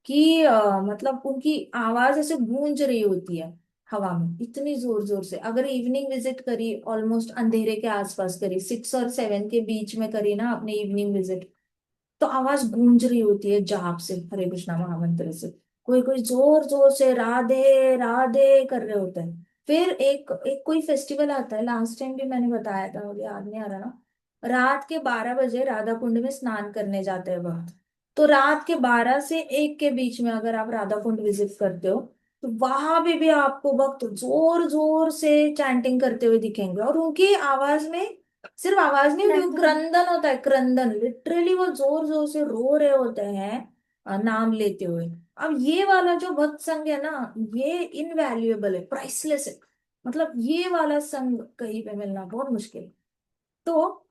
कि मतलब उनकी आवाज ऐसे गूंज रही होती है हवा में, इतनी जोर जोर से। अगर इवनिंग विजिट करी, ऑलमोस्ट अंधेरे के आसपास करी, 6 और 7 के बीच में करी ना आपने इवनिंग विजिट, तो आवाज गूंज रही होती है जाप से, हरे कृष्णा महामंत्र से। कोई कोई जोर जोर से राधे राधे कर रहे होते हैं। फिर एक एक कोई फेस्टिवल आता है, लास्ट टाइम भी मैंने बताया था, मुझे याद नहीं आ रहा ना। रात के 12 बजे राधा कुंड में स्नान करने जाते हैं भक्त। तो रात के 12 से 1 के बीच में अगर आप राधा कुंड विजिट करते हो, तो वहां भी आपको भक्त जोर जोर से चैंटिंग करते हुए दिखेंगे, और उनकी आवाज में सिर्फ आवाज नहीं होती, वो क्रंदन होता है, क्रंदन, लिटरली वो जोर जोर से रो रहे होते हैं नाम लेते हुए। अब ये वाला जो भक्त संग है ना, ये इनवैल्यूएबल है, प्राइसलेस है। मतलब ये वाला संग कहीं पे मिलना बहुत मुश्किल है। तो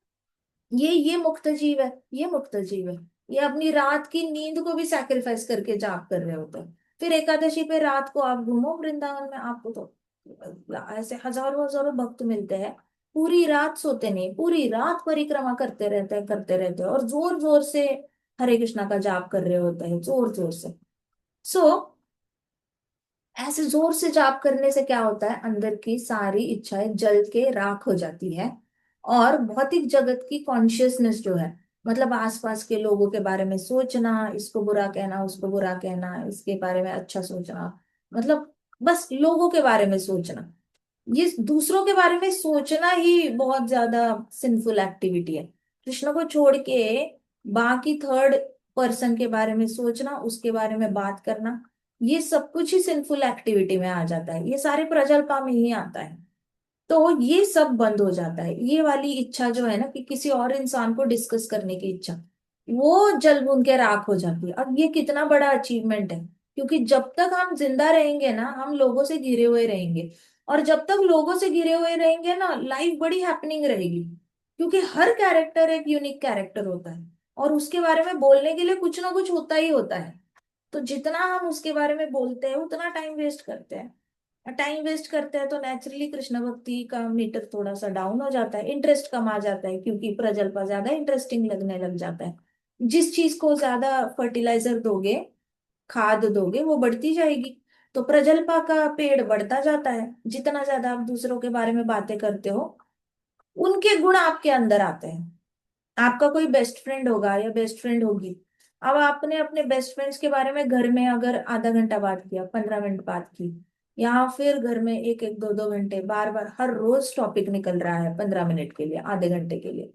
ये मुक्त जीव है, ये मुक्त जीव है। ये अपनी रात की नींद को भी सैक्रिफाइस करके जाप कर रहे होते हैं। फिर एकादशी पे रात को आप घूमो वृंदावन में, आपको तो ऐसे हजारों हजारों भक्त मिलते हैं। पूरी रात सोते नहीं, पूरी रात परिक्रमा करते रहते हैं, करते रहते हैं, और जोर जोर से हरे कृष्णा का जाप कर रहे होते हैं, जोर जोर से। सो ऐसे जोर से जाप करने से क्या होता है? अंदर की सारी इच्छाएं जल के राख हो जाती है। और भौतिक जगत की कॉन्शियसनेस जो है, मतलब आसपास के लोगों के बारे में सोचना, इसको बुरा कहना, उसको बुरा कहना, इसके बारे में अच्छा सोचना, मतलब बस लोगों के बारे में सोचना, ये दूसरों के बारे में सोचना ही बहुत ज्यादा सिंफुल एक्टिविटी है। कृष्ण को छोड़ के बाकी थर्ड पर्सन के बारे में सोचना, उसके बारे में बात करना, ये सब कुछ ही सिंफुल एक्टिविटी में आ जाता है, ये सारे प्रजल्पा में ही आता है। तो ये सब बंद हो जाता है। ये वाली इच्छा जो है ना कि किसी और इंसान को डिस्कस करने की इच्छा, वो जल भून के राख हो जाती है। अब ये कितना बड़ा अचीवमेंट है, क्योंकि जब तक हम जिंदा रहेंगे ना, हम लोगों से घिरे हुए रहेंगे। और जब तक लोगों से घिरे हुए रहेंगे ना, लाइफ बड़ी हैपनिंग रहेगी, क्योंकि हर कैरेक्टर एक यूनिक कैरेक्टर होता है, और उसके बारे में बोलने के लिए कुछ ना कुछ होता ही होता है। तो जितना हम उसके बारे में बोलते हैं उतना टाइम वेस्ट करते हैं, टाइम वेस्ट करते हैं, तो नेचुरली कृष्ण भक्ति का मीटर थोड़ा सा डाउन हो जाता है, इंटरेस्ट कम आ जाता है, क्योंकि प्रजल्पा ज्यादा इंटरेस्टिंग लगने लग जाता है। जिस चीज को ज्यादा फर्टिलाइजर दोगे, खाद दोगे, वो बढ़ती जाएगी। तो प्रजल्पा का पेड़ बढ़ता जाता है। जितना ज्यादा आप दूसरों के बारे में बातें करते हो, उनके गुण आपके अंदर आते हैं। आपका कोई बेस्ट फ्रेंड होगा या बेस्ट फ्रेंड होगी, अब आपने अपने बेस्ट फ्रेंड्स के बारे में घर में अगर आधा घंटा बात किया, 15 मिनट बात की, या फिर घर में एक एक दो दो घंटे बार बार हर रोज टॉपिक निकल रहा है 15 मिनट के लिए, आधे घंटे के लिए,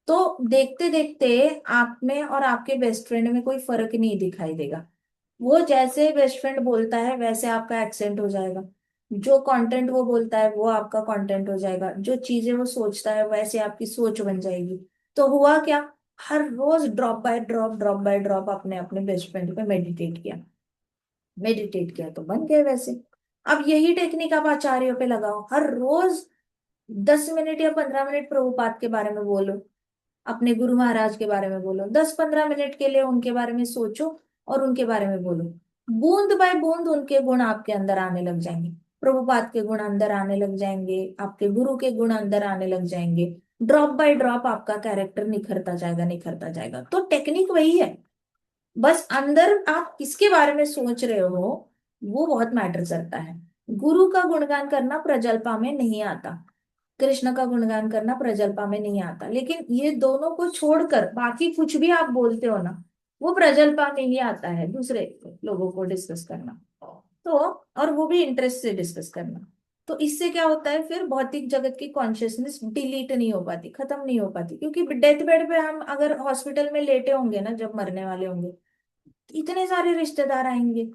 तो देखते देखते आप में और आपके बेस्ट फ्रेंड में कोई फर्क नहीं दिखाई देगा। वो जैसे बेस्ट फ्रेंड बोलता है वैसे आपका एक्सेंट हो जाएगा, जो कंटेंट वो बोलता है वो आपका कंटेंट हो जाएगा, जो चीजें वो सोचता है वैसे आपकी सोच बन जाएगी। तो हुआ क्या? हर रोज drop by drop, drop by drop अपने अपने बेस्ट फ्रेंड पे मेडिटेट किया, मेडिटेट किया तो बन गए वैसे। अब यही टेक्निक आप आचार्यों पे लगाओ, हर रोज 10 मिनट या 15 मिनट प्रभुपाद के बारे में बोलो, अपने गुरु महाराज के बारे में बोलो, 10-15 मिनट के लिए उनके बारे में सोचो और उनके बारे में बोलो। बूंद बाय बूंद उनके गुण आपके अंदर आने लग जाएंगे। प्रभुपाद के गुण अंदर आने लग जाएंगे, आपके गुरु के गुण अंदर आने लग जाएंगे। ड्रॉप बाय ड्रॉप आपका कैरेक्टर निखरता जाएगा, निखरता जाएगा। तो टेक्निक वही है, बस अंदर आप किसके बारे में सोच रहे हो वो बहुत मैटर करता है। गुरु का गुणगान करना प्रजल्पा में नहीं आता, कृष्ण का गुणगान करना प्रजल्पा में नहीं आता, लेकिन ये दोनों को छोड़कर बाकी कुछ भी आप बोलते हो ना, वो प्रजल्पा में ही आता है, दूसरे लोगों को डिस्कस करना। तो और वो भी इंटरेस्ट से डिस्कस करना। तो इससे क्या होता है, फिर भौतिक जगत की कॉन्शियसनेस डिलीट नहीं हो पाती, खत्म नहीं हो पाती। क्योंकि डेथ बेड पे हम अगर हॉस्पिटल में लेटे होंगे ना, जब मरने वाले होंगे, इतने सारे रिश्तेदार आएंगे।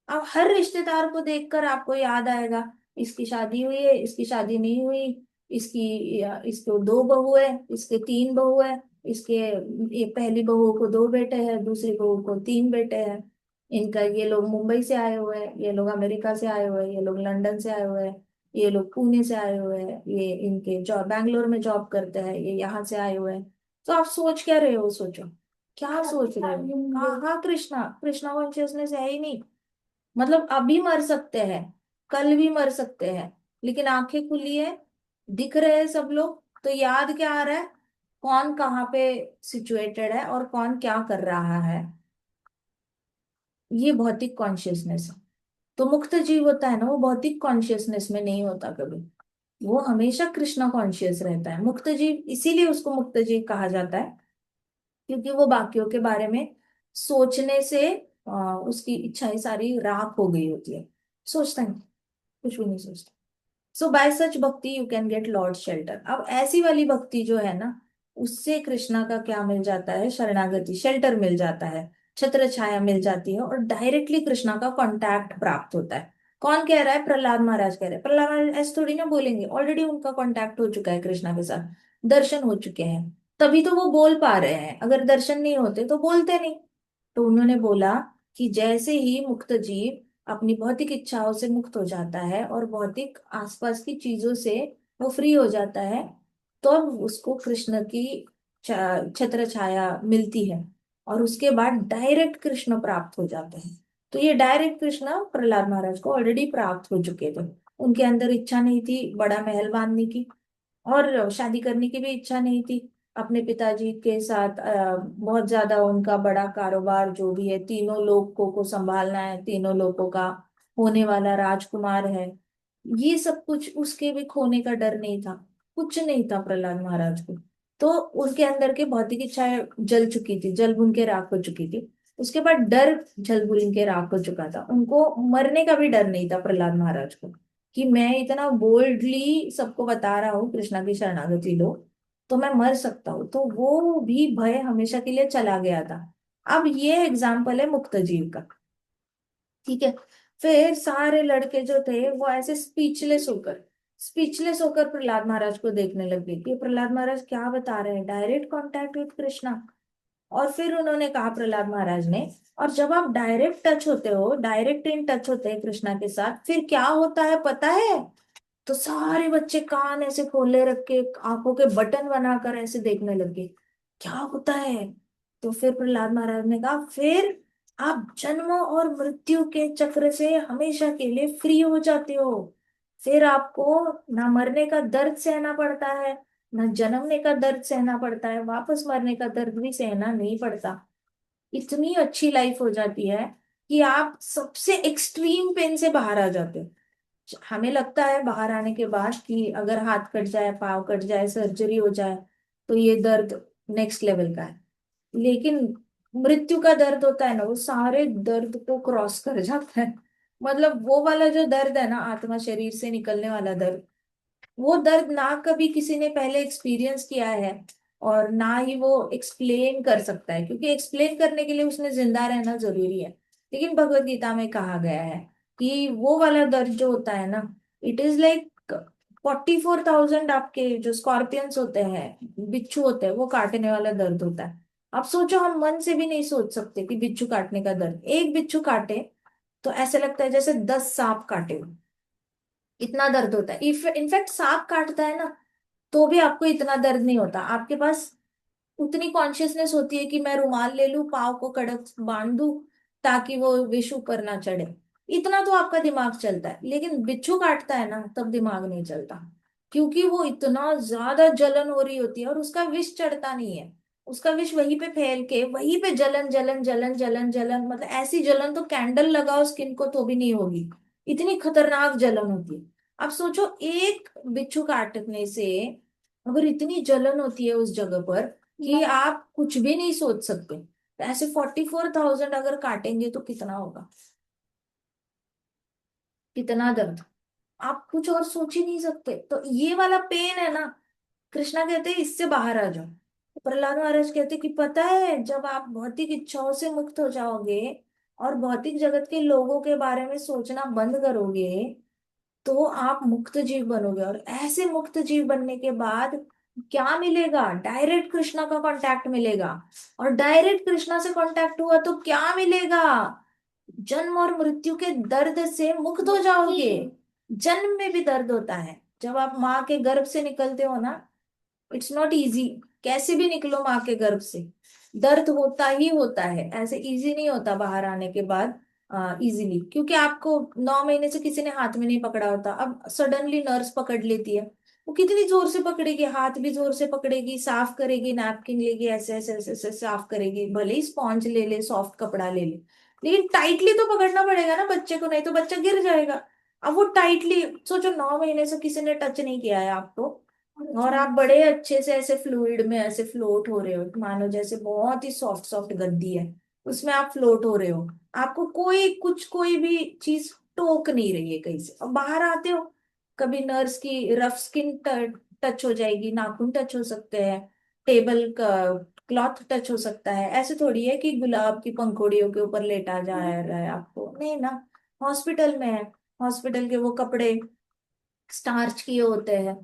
अब हर रिश्तेदार को देखकर आपको याद आएगा, इसकी शादी हुई है, इसकी शादी नहीं हुई, इसकी इसको 2 बहू है, इसके 3 बहू है, इसके एक पहली बहू को 2 बेटे हैं, दूसरी बहू को 3 बेटे हैं। इनका ये लोग मुंबई से आए हुए हैं, ये लोग अमेरिका से आए हुए हैं, ये लोग लंदन से आए हुए हैं, ये लोग पुणे से आए हुए हैं, ये इनके जॉब बैंगलोर में जॉब करते हैं, ये यहाँ से आए हुए हैं। तो आप सोच क्या रहे हो, सोचो क्या सोच रहे हो। कहाँ कृष्णा, कृष्णा कॉन्शियसनेस है ही नहीं। मतलब अभी मर सकते हैं, कल भी मर सकते हैं, लेकिन आंखें खुली है, दिख रहे हैं सब लोग, तो याद क्या आ रहा है, कौन कहाँ पे सिचुएटेड है और कौन क्या कर रहा है। ये भौतिक कॉन्शियसनेस है। तो मुक्त जीव होता है ना, वो भौतिक कॉन्शियसनेस में नहीं होता कभी, वो हमेशा कृष्णा कॉन्शियस रहता है। मुक्त जीव इसीलिए उसको मुक्त जीव कहा जाता है, क्योंकि वो बाकियों के बारे में सोचने से उसकी इच्छाएं सारी राख हो गई होती है, सोचता नहीं, कुछ भी नहीं सोचता। सो बाय सच भक्ति you can get Lord shelter. अब ऐसी वाली भक्ति जो है ना, उससे कृष्णा का क्या मिल जाता है, शरणागति, शेल्टर मिल जाता है, छत्र छाया मिल जाती है, और डायरेक्टली कृष्णा का कांटेक्ट प्राप्त होता है। कौन कह रहा है, प्रहलाद महाराज कह रहे हैं। प्रहलाद महाराज ऐसे थोड़ी ना बोलेंगे, ऑलरेडी उनका कांटेक्ट हो चुका है कृष्णा के साथ, दर्शन हो चुके हैं, तभी तो वो बोल पा रहे हैं। अगर दर्शन नहीं होते तो बोलते नहीं। तो उन्होंने बोला कि जैसे ही मुक्त जीव अपनी भौतिक इच्छाओं से मुक्त हो जाता है और भौतिक आसपास की चीजों से वो फ्री हो जाता है, तो उसको कृष्ण की छत्र छाया मिलती है, और उसके बाद डायरेक्ट कृष्ण प्राप्त हो जाते हैं। तो ये डायरेक्ट कृष्ण प्रहलाद महाराज को ऑलरेडी प्राप्त हो चुके थे। उनके अंदर इच्छा नहीं थी बड़ा महल बांधने की, और शादी करने की भी इच्छा नहीं थी अपने पिताजी के साथ। बहुत ज्यादा उनका बड़ा कारोबार जो भी है, तीनों लोगों को संभालना है, तीनों लोगों का होने वाला राजकुमार है, ये सब कुछ उसके भी खोने का डर नहीं था, कुछ नहीं था प्रहलाद महाराज को। तो उनके अंदर के भौतिक इच्छाएं जल चुकी थी, जल भून के राख हो चुकी थी। उसके बाद डर जल भून के राख हो चुका था, उनको मरने का भी डर नहीं था प्रहलाद महाराज को, कि मैं इतना बोल्डली सबको बता रहा हूँ कृष्णा की शरणागति लो, तो मैं मर सकता हूँ। तो वो भी भय हमेशा के लिए चला गया था। अब ये एग्जाम्पल है मुक्त जीव का, ठीक है। फिर सारे लड़के जो थे वो ऐसे स्पीचलेस होकर प्रहलाद महाराज को देखने लगे कि प्रहलाद महाराज क्या बता रहे हैं, डायरेक्ट कांटेक्ट विद कृष्णा। और फिर उन्होंने कहा प्रहलाद महाराज ने, और जब आप डायरेक्ट टच होते हो, डायरेक्ट इन टच होते हैं कृष्णा के साथ, फिर क्या होता है पता है। तो सारे बच्चे कान ऐसे खोले रख के, आंखों के बटन बनाकर ऐसे देखने लगे, क्या होता है। तो फिर प्रहलाद महाराज ने कहा, फिर आप जन्मों और मृत्यु के चक्र से हमेशा के लिए फ्री हो जाते हो। फिर आपको ना मरने का दर्द सहना पड़ता है, ना जन्मने का दर्द सहना पड़ता है, वापस मरने का दर्द भी सहना नहीं पड़ता। इतनी अच्छी लाइफ हो जाती है कि आप सबसे एक्सट्रीम पेन से बाहर आ जाते हो। हमें लगता है बाहर आने के बाद कि अगर हाथ कट जाए, पाँव कट जाए, सर्जरी हो जाए, तो ये दर्द नेक्स्ट लेवल का है। लेकिन मृत्यु का दर्द होता है ना, वो सारे दर्द को क्रॉस कर जाता है। मतलब वो वाला जो दर्द है ना, आत्मा शरीर से निकलने वाला दर्द, वो दर्द ना कभी किसी ने पहले एक्सपीरियंस किया है, और ना ही वो एक्सप्लेन कर सकता है, क्योंकि एक्सप्लेन करने के लिए उसने जिंदा रहना जरूरी है। लेकिन भगवत गीता में कहा गया है कि वो वाला दर्द जो होता है ना, इट इज लाइक 44,000 आपके जो स्कॉर्पियंस होते हैं, बिच्छू होते हैं, वो काटने वाला दर्द होता है। आप सोचो, हम मन से भी नहीं सोच सकते कि बिच्छू काटने का दर्द, एक बिच्छू काटे तो ऐसे लगता है जैसे 10 सांप काटे हो। इतना दर्द होता है। इफ इनफैक्ट सांप काटता है ना, तो भी आपको इतना दर्द नहीं होता। आपके पास उतनी कॉन्शियसनेस होती है कि मैं रुमाल ले लूं, पाव को कड़क बांध दूं, ताकि वो विष ऊपर ना चढ़े। इतना तो आपका दिमाग चलता है। लेकिन बिच्छू काटता है ना, तब दिमाग नहीं चलता, क्योंकि वो इतना ज्यादा जलन हो रही होती है और उसका विष चढ़ता नहीं है। उसका विष वहीं पे फैल के वहीं पे जलन जलन जलन जलन जलन, मतलब ऐसी जलन तो कैंडल लगाओ स्किन को तो भी नहीं होगी। इतनी खतरनाक जलन होती है। अब सोचो, एक बिच्छू काटने से अगर इतनी जलन होती है उस जगह पर कि आप कुछ भी नहीं सोच सकते, तो ऐसे 44,000 अगर काटेंगे तो कितना होगा, कितना दर्द। आप कुछ और सोच ही नहीं सकते। तो ये वाला पेन है ना, कृष्णा कहते हैं इससे बाहर आ जाओ। तो प्रहलाद महाराज कहते कि पता है, जब आप भौतिक इच्छाओं से मुक्त हो जाओगे और भौतिक जगत के लोगों के बारे में सोचना बंद करोगे, तो आप मुक्त जीव बनोगे। और ऐसे मुक्त जीव बनने के बाद क्या मिलेगा? डायरेक्ट कृष्णा का कांटेक्ट मिलेगा। और डायरेक्ट कृष्णा से कांटेक्ट हुआ तो क्या मिलेगा? जन्म और मृत्यु के दर्द से मुक्त हो जाओगे। जन्म में भी दर्द होता है जब आप माँ के गर्भ से निकलते हो ना। It's not easy. कैसे भी निकलो माँ के गर्भ से, दर्द होता ही होता है। ऐसे इजी नहीं होता बाहर आने के बाद इजीली, क्योंकि आपको 9 महीने से किसी ने हाथ में नहीं पकड़ा होता। अब सडनली नर्स पकड़ लेती है, वो कितनी जोर से पकड़ेगी, हाथ भी जोर से पकड़ेगी, साफ करेगी, नैपकिन लेगी, ऐसे ऐसे ऐसे ऐसे साफ करेगी, भले ही स्पॉन्ज ले ले, सॉफ्ट कपड़ा ले ले, लेकिन टाइटली तो पकड़ना पड़ेगा ना बच्चे को, नहीं तो बच्चा गिर जाएगा। अब वो टाइटली सोचो, 9 महीने से किसी ने टच नहीं किया है आपको, और आप बड़े अच्छे से ऐसे फ्लूइड में ऐसे फ्लोट हो रहे हो, मानो जैसे बहुत ही सॉफ्ट सॉफ्ट गद्दी है, उसमें आप फ्लोट हो रहे हो। आपको कोई कुछ कोई भी चीज टोक नहीं रही है कहीं से। अब बाहर आते हो, कभी नर्स की रफ स्किन टच हो जाएगी, नाखून टच हो सकते हैं, टेबल का क्लॉथ टच हो सकता है। ऐसे थोड़ी है कि गुलाब की पंखुड़ियों के ऊपर लेटा जा रहा है आपको, नहीं ना। हॉस्पिटल में है, हॉस्पिटल के वो कपड़े स्टार्च किए होते हैं,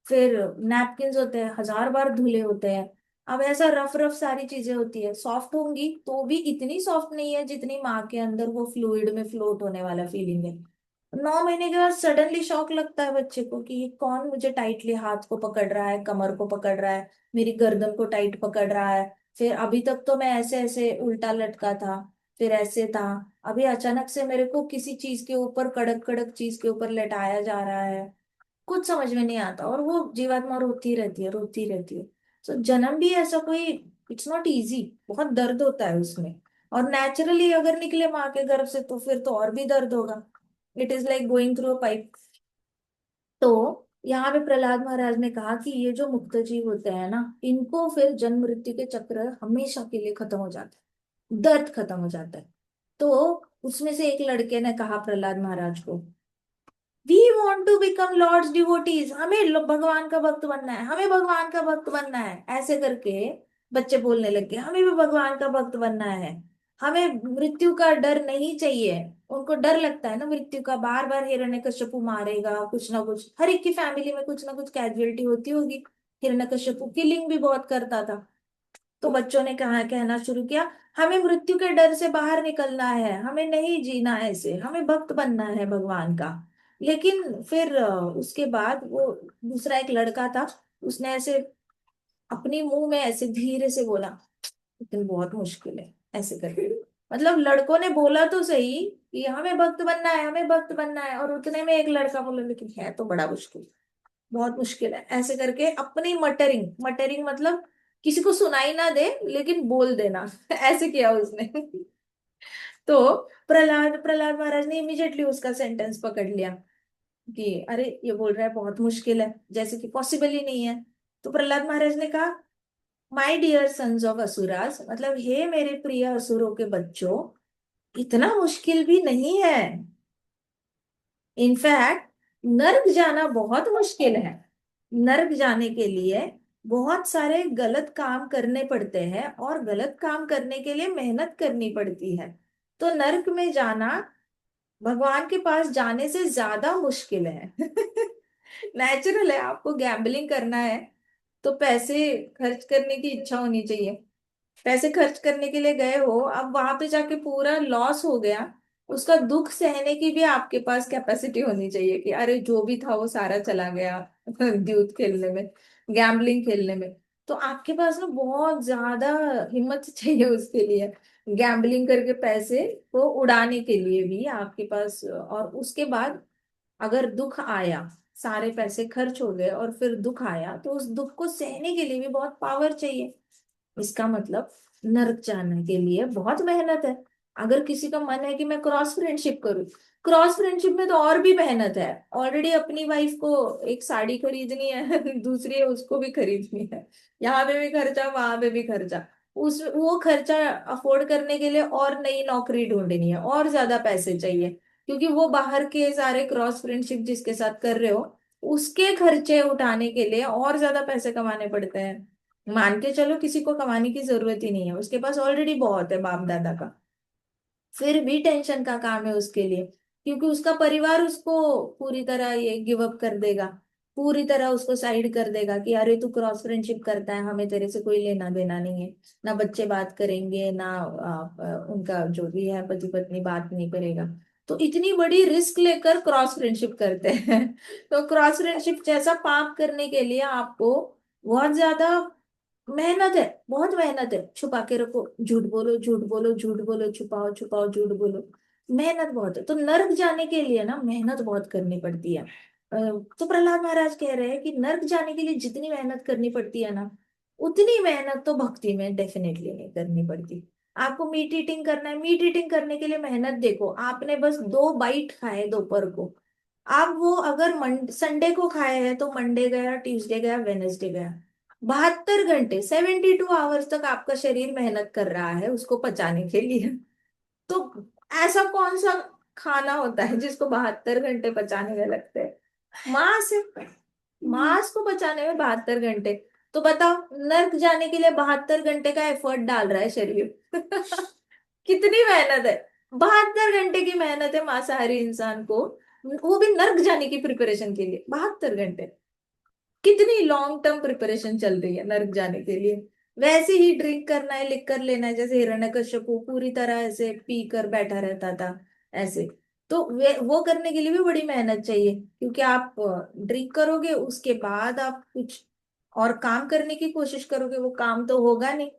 फिर नैपकिन्स होते हैं, 1000 बार धुले होते हैं। अब ऐसा रफ रफ सारी चीजें होती है, सॉफ्ट होंगी तो भी इतनी सॉफ्ट नहीं है जितनी माँ के अंदर वो फ्लूइड में फ्लोट होने वाला फीलिंग है। 9 महीने के बाद सडनली शॉक लगता है बच्चे को कि ये कौन मुझे टाइटली हाथ को पकड़ रहा है, कमर को पकड़ रहा है, मेरी गर्दन को टाइट पकड़ रहा है। फिर अभी तक तो मैं ऐसे ऐसे उल्टा लटका था, फिर ऐसे था, अभी अचानक से मेरे को किसी चीज के ऊपर, कड़क कड़क चीज के ऊपर लेटाया जा रहा है। कुछ समझ में नहीं आता, और वो जीवात्मा रोती रहती है, रोती रहती है। तो जन्म भी ऐसा कोई, इट्स नॉट इजी, बहुत दर्द होता है उसमें। और नेचुरली अगर निकले माँ के गर्भ से तो फिर तो और भी दर्द होगा। It is like going through a pipe. तो यहाँ पे प्रहलाद महाराज ने कहा कि ये जो मुक्त जीव होते हैं ना, इनको फिर जन्म मृत्यु के चक्र हमेशा के लिए खत्म हो जाता है, दर्द खत्म हो जाता है। तो उसमें से एक लड़के ने कहा प्रहलाद महाराज को, we want to become Lord's devotees, हमें भगवान का भक्त बनना है, हमें भगवान का भक्त बनना है, ऐसे करके बच्चे बोलने लगे, हमें भी भगवान का भक्त बनना है। हमें मृत्यु का डर नहीं चाहिए। उनको डर लगता है ना मृत्यु का, बार बार हिरण्यकश्यपु मारेगा, कुछ ना कुछ, हर एक की फैमिली में कुछ ना कुछ कैजुअलिटी होती होगी। हिरण्यकश्यपु किलिंग भी बहुत करता था। तो बच्चों ने कहा, कहना शुरू किया, हमें मृत्यु के डर से बाहर निकलना है, हमें नहीं जीना है ऐसे, हमें भक्त बनना है भगवान का। लेकिन फिर उसके बाद वो दूसरा एक लड़का था, उसने ऐसे अपने मुंह में ऐसे धीरे से बोला, लेकिन बहुत मुश्किल है, ऐसे करके। मतलब लड़कों ने बोला तो सही कि हमें भक्त बनना है, हमें भक्त बनना है, और उतने में एक लड़का बोला, लेकिन है तो बड़ा मुश्किल, बहुत मुश्किल है, ऐसे करके अपनी मटरिंग मटरिंग मतलब किसी को सुनाई ना दे लेकिन बोल देना ऐसे किया उसने। तो प्रहलाद प्रहलाद महाराज ने इमीडिएटली उसका सेंटेंस पकड़ लिया कि अरे ये बोल रहा है बहुत मुश्किल है, जैसे कि पॉसिबल ही नहीं है। तो प्रहलाद महाराज ने कहा, my dear sons of asuras, मतलब हे मेरे प्रिय असुरों के बच्चों, इतना मुश्किल भी नहीं है। इनफैक्ट नर्क जाना बहुत मुश्किल है। नर्क जाने के लिए बहुत सारे गलत काम करने पड़ते हैं, और गलत काम करने के लिए मेहनत करनी पड़ती है। तो नर्क में जाना भगवान के पास जाने से ज्यादा मुश्किल है। नेचुरल है, आपको गैम्बलिंग करना है तो पैसे खर्च करने की इच्छा होनी चाहिए। पैसे खर्च करने के लिए गए हो, अब वहां पे जाके पूरा लॉस हो गया, उसका दुख सहने की भी आपके पास कैपेसिटी होनी चाहिए कि अरे जो भी था वो सारा चला गया द्यूत खेलने में, गैम्बलिंग खेलने में। तो आपके पास ना बहुत ज्यादा हिम्मत चाहिए उसके लिए, गैम्बलिंग करके पैसे को उड़ाने के लिए भी आपके पास। और उसके बाद अगर दुख आया, सारे पैसे खर्च हो गए और फिर दुख आया, तो उस दुख को सहने के लिए भी बहुत पावर चाहिए। इसका मतलब नर्क जाने के लिए बहुत मेहनत है। अगर किसी का मन है कि मैं क्रॉस फ्रेंडशिप करूं, क्रॉस फ्रेंडशिप में तो और भी मेहनत है। ऑलरेडी अपनी वाइफ को एक साड़ी खरीदनी है दूसरी है उसको भी खरीदनी है, यहाँ पे भी खर्चा वहां पे भी खर्चा। उस वो खर्चा अफोर्ड करने के लिए और नई नौकरी ढूंढनी है, और ज्यादा पैसे चाहिए, क्योंकि वो बाहर के सारे क्रॉस फ्रेंडशिप जिसके साथ कर रहे हो उसके खर्चे उठाने के लिए और ज्यादा पैसे कमाने पड़ते हैं। मान के चलो किसी को कमाने की जरूरत ही नहीं है, उसके पास ऑलरेडी बहुत है बाप दादा का, फिर भी टेंशन का काम है उसके लिए, क्योंकि उसका परिवार उसको पूरी तरह ये गिव अप कर देगा, पूरी तरह उसको साइड कर देगा कि अरे तू क्रॉस फ्रेंडशिप करता है, हमें तेरे से कोई लेना देना नहीं है। ना बच्चे बात करेंगे, ना उनका जो भी है पति पत्नी बात नहीं करेगा। तो इतनी बड़ी रिस्क लेकर क्रॉस फ्रेंडशिप करते हैं तो क्रॉस फ्रेंडशिप जैसा पाप करने के लिए आपको बहुत ज्यादा मेहनत है, बहुत मेहनत है। छुपा के रखो, झूठ बोलो, झूठ बोलो, झूठ बोलो, छुपाओ छुपाओ, झूठ बोलो, मेहनत बहुत है। तो नर्क जाने के लिए ना मेहनत बहुत करनी पड़ती है। तो प्रहलाद महाराज कह रहे हैं कि नर्क जाने के लिए जितनी मेहनत करनी पड़ती है ना, उतनी मेहनत तो भक्ति में डेफिनेटली नहीं करनी पड़ती। आपको मीट ईटिंग करना है, मीट ईटिंग करने के लिए मेहनत देखो, आपने बस 2 बाइट खाए दोपहर को, आप वो अगर संडे को खाए हैं तो मंडे गया, ट्यूसडे गया, वेनेसडे गया, 72 घंटे, 72 आवर्स तक आपका शरीर मेहनत कर रहा है उसको पचाने के लिए। तो ऐसा कौन सा खाना होता है जिसको 72 घंटे पचाने में लगते हैं? मांस है, मांस को बचाने में 72 घंटे। तो बताओ, नर्क जाने के लिए 72 घंटे का एफर्ट डाल रहा है शरीर कितनी मेहनत है। 72 घंटे की मेहनत है मांसाहारी इंसान को, वो भी नर्क जाने की प्रिपरेशन के लिए 72 घंटे। कितनी लॉन्ग टर्म प्रिपरेशन चल रही है नर्क जाने के लिए। वैसे ही ड्रिंक करना है, लिख कर लेना है, जैसे हिरण्यकश्यप पूरी तरह ऐसे पी कर बैठा रहता था ऐसे। तो वो करने के लिए भी बड़ी मेहनत चाहिए, क्योंकि आप ड्रिंक करोगे उसके बाद आप कुछ और काम करने की कोशिश करोगे, वो काम तो होगा नहीं।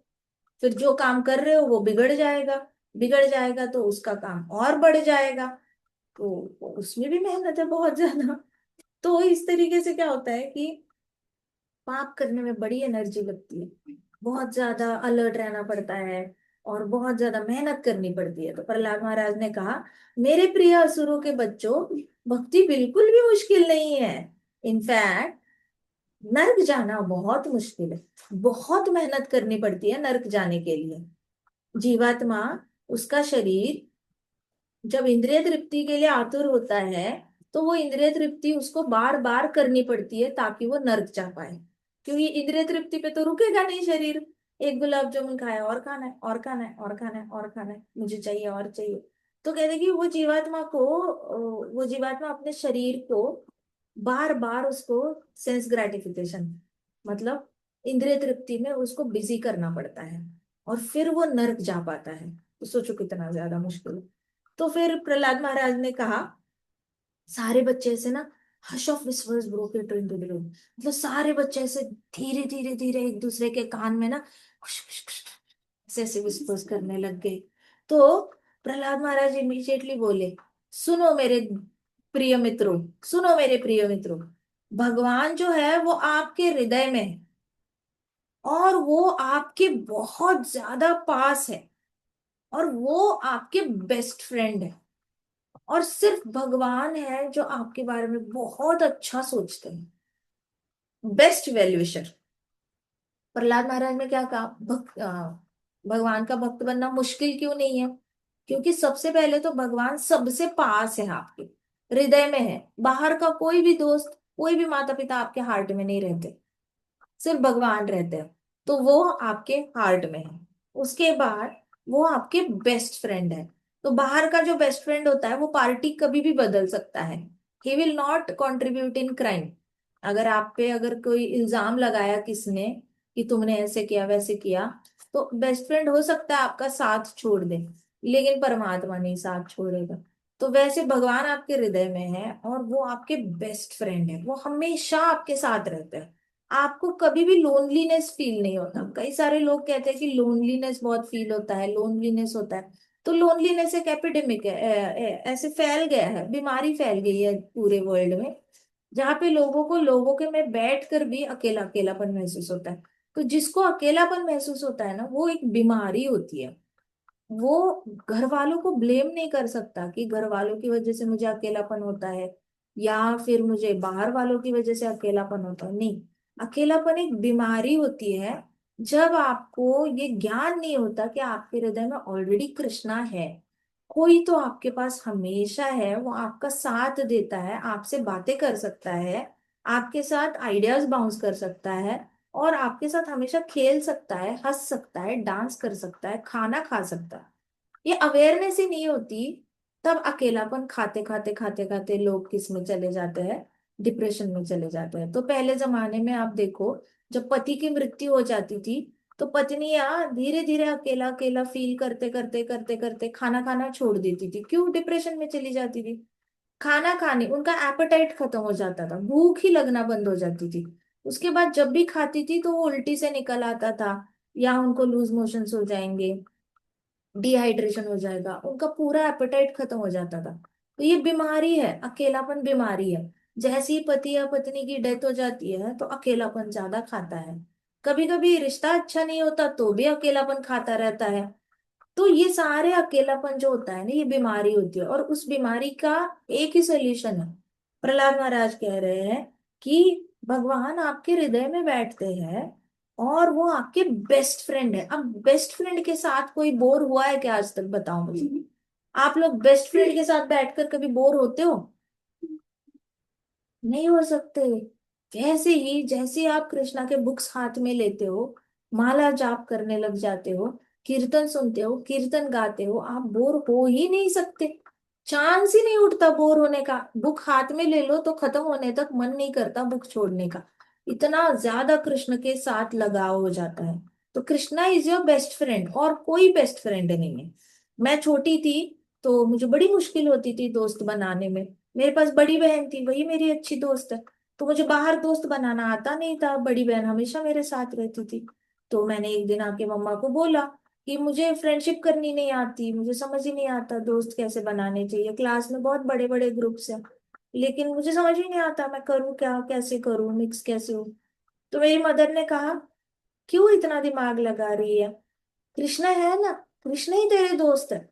फिर जो काम कर रहे हो वो बिगड़ जाएगा, बिगड़ जाएगा तो उसका काम और बढ़ जाएगा। तो उसमें भी मेहनत है बहुत ज्यादा। तो इस तरीके से क्या होता है कि पाप करने में बड़ी एनर्जी लगती है, बहुत ज्यादा अलर्ट रहना पड़ता है और बहुत ज्यादा मेहनत करनी पड़ती है। तो प्रहलाद महाराज ने कहा, मेरे प्रिय असुरों के बच्चों, भक्ति बिल्कुल भी मुश्किल नहीं है। इनफैक्ट नर्क जाना बहुत मुश्किल है, बहुत मेहनत करनी पड़ती है नर्क जाने के लिए। जीवात्मा, उसका शरीर जब इंद्रिय तृप्ति के लिए आतुर होता है, तो वो इंद्रिय तृप्ति उसको बार बार करनी पड़ती है ताकि वो नर्क जा पाए, क्योंकि इंद्रिय तृप्ति पे तो रुकेगा नहीं शरीर। एक गुलाब जामुन खाया, और खाना है, और खाना है, और खाना है, और खाना है, मुझे चाहिए और चाहिए। तो कहते हैं कि वो जीवात्मा अपने शरीर को बार बार उसको सेंस ग्रेटिफिकेशन, मतलब इंद्रिय तृप्ति में उसको बिजी करना पड़ता है, और फिर वो नर्क जा पाता है। तो सोचो कितना ज्यादा मुश्किल है। तो फिर प्रहलाद महाराज ने कहा, सारे बच्चे ऐसे ना, hush of whispers broke it into the room, मतलब सारे बच्चे ऐसे धीरे धीरे धीरे एक दूसरे के कान में ना खुश खुश खुश ऐसे ऐसे विस्पर्स करने लग गए। तो प्रहलाद महाराज इमीडिएटली बोले, सुनो मेरे प्रिय मित्रों, सुनो मेरे प्रिय मित्रों, भगवान जो है वो आपके हृदय में है, और वो आपके बहुत ज्यादा पास है, और वो आपके बेस्ट फ्रेंड है। और सिर्फ भगवान है जो आपके बारे में बहुत अच्छा सोचते हैं, बेस्ट वैल्यूएशन। प्रहलाद महाराज ने क्या कहा, भगवान का भक्त बनना मुश्किल क्यों नहीं है? क्योंकि सबसे पहले तो भगवान सबसे पास है, आपके हृदय में है। बाहर का कोई भी दोस्त, कोई भी माता पिता आपके हार्ट में नहीं रहते, सिर्फ भगवान रहते हैं। तो वो आपके हार्ट में है। उसके बाद वो आपके बेस्ट फ्रेंड है। तो बाहर का जो बेस्ट फ्रेंड होता है वो पार्टी कभी भी बदल सकता है, he will not contribute in crime. अगर आप पे अगर कोई इल्जाम लगाया किसने कि तुमने ऐसे किया वैसे किया, तो बेस्ट फ्रेंड हो सकता है आपका साथ छोड़ दे, लेकिन परमात्मा नहीं साथ छोड़ेगा। तो वैसे भगवान आपके हृदय में है और वो आपके बेस्ट फ्रेंड है, वो हमेशा आपके साथ रहता है। आपको कभी भी लोनलीनेस फील नहीं होता। कई सारे लोग कहते हैं कि लोनलीनेस बहुत फील होता है, लोनलीनेस होता है। तो लोनलीनेस एक एपिडेमिक है, ऐसे फैल गया है, बीमारी फैल गई है पूरे वर्ल्ड में, जहाँ पे लोगों को लोगों के में बैठ कर भी अकेला अकेलापन महसूस होता है। तो जिसको अकेलापन महसूस होता है ना, वो एक बीमारी होती है। वो घर वालों को ब्लेम नहीं कर सकता कि घर वालों की वजह से मुझे अकेलापन होता है, या फिर मुझे बाहर वालों की वजह से अकेलापन होता है। नहीं, अकेलापन एक बीमारी होती है जब आपको ये ज्ञान नहीं होता कि आपके हृदय में ऑलरेडी कृष्णा है। कोई तो आपके पास हमेशा है, वो आपका साथ देता है, आपसे बातें कर सकता है, आपके साथ आइडियाज बाउंस कर सकता है, और आपके साथ हमेशा खेल सकता है, हंस सकता है, डांस कर सकता है, खाना खा सकता है। ये अवेयरनेस ही नहीं होती, तब अकेलापन खाते खाते खाते खाते लोग किस में चले जाते हैं, डिप्रेशन में चले जाते हैं। तो पहले जमाने में आप देखो, जब पति की मृत्यु हो जाती थी, तो पत्नियां धीरे धीरे अकेला अकेला फील करते करते करते करते खाना खाना छोड़ देती थी। क्यों? डिप्रेशन में चली जाती थी। खाना खाने उनका एपेटाइट खत्म हो जाता था, भूख ही लगना बंद हो जाती थी। उसके बाद जब भी खाती थी तो वो उल्टी से निकल आता था, या उनको लूज मोशंस हो जाएंगे, डिहाइड्रेशन हो जाएगा, उनका पूरा एपेटाइट खत्म हो जाता था। तो ये बीमारी है, अकेलापन बीमारी है। जैसे ही पति या पत्नी की डेथ हो जाती है तो अकेलापन ज्यादा खाता है। कभी कभी रिश्ता अच्छा नहीं होता तो भी अकेलापन खाता रहता है। तो ये सारे अकेलापन जो होता है ना, ये बीमारी होती है, और उस बीमारी का एक ही सोल्यूशन है। प्रहलाद महाराज कह रहे हैं कि भगवान आपके हृदय में बैठते हैं और वो आपके बेस्ट फ्रेंड है। अब बेस्ट फ्रेंड के साथ कोई बोर हुआ है क्या आज तक? बताओ मुझे। आप लोग बेस्ट फ्रेंड के साथ बैठकर कभी बोर होते हो? नहीं हो सकते। वैसे ही जैसे आप कृष्णा के बुक्स हाथ में लेते हो, माला जाप करने लग जाते हो, कीर्तन सुनते हो, कीर्तन गाते हो, आप बोर हो ही नहीं सकते। चांस ही नहीं उठता बोर होने का। बुक हाथ में ले लो तो खत्म होने तक मन नहीं करता बुक छोड़ने का। इतना ज्यादा कृष्ण के साथ लगाव हो जाता है। तो Krishna is your best friend, और कोई बेस्ट फ्रेंड नहीं है। मैं छोटी थी तो मुझे बड़ी मुश्किल होती थी दोस्त बनाने में। मेरे पास बड़ी बहन थी, वही मेरी अच्छी दोस्त है। तो मुझे बाहर दोस्त बनाना आता नहीं था, बड़ी बहन हमेशा मेरे साथ रहती थी। तो मैंने एक दिन आके मम्मा को बोला कि मुझे फ्रेंडशिप करनी नहीं आती, मुझे समझ ही नहीं आता दोस्त कैसे बनाने चाहिए। क्लास में बहुत बड़े बड़े ग्रुप्स हैं, लेकिन मुझे समझ ही नहीं आता मैं करूँ क्या, कैसे करूँ, मिक्स कैसे हूँ। तो मेरी मदर ने कहा, क्यों इतना दिमाग लगा रही है, कृष्णा है ना, कृष्णा ही तेरे दोस्त है।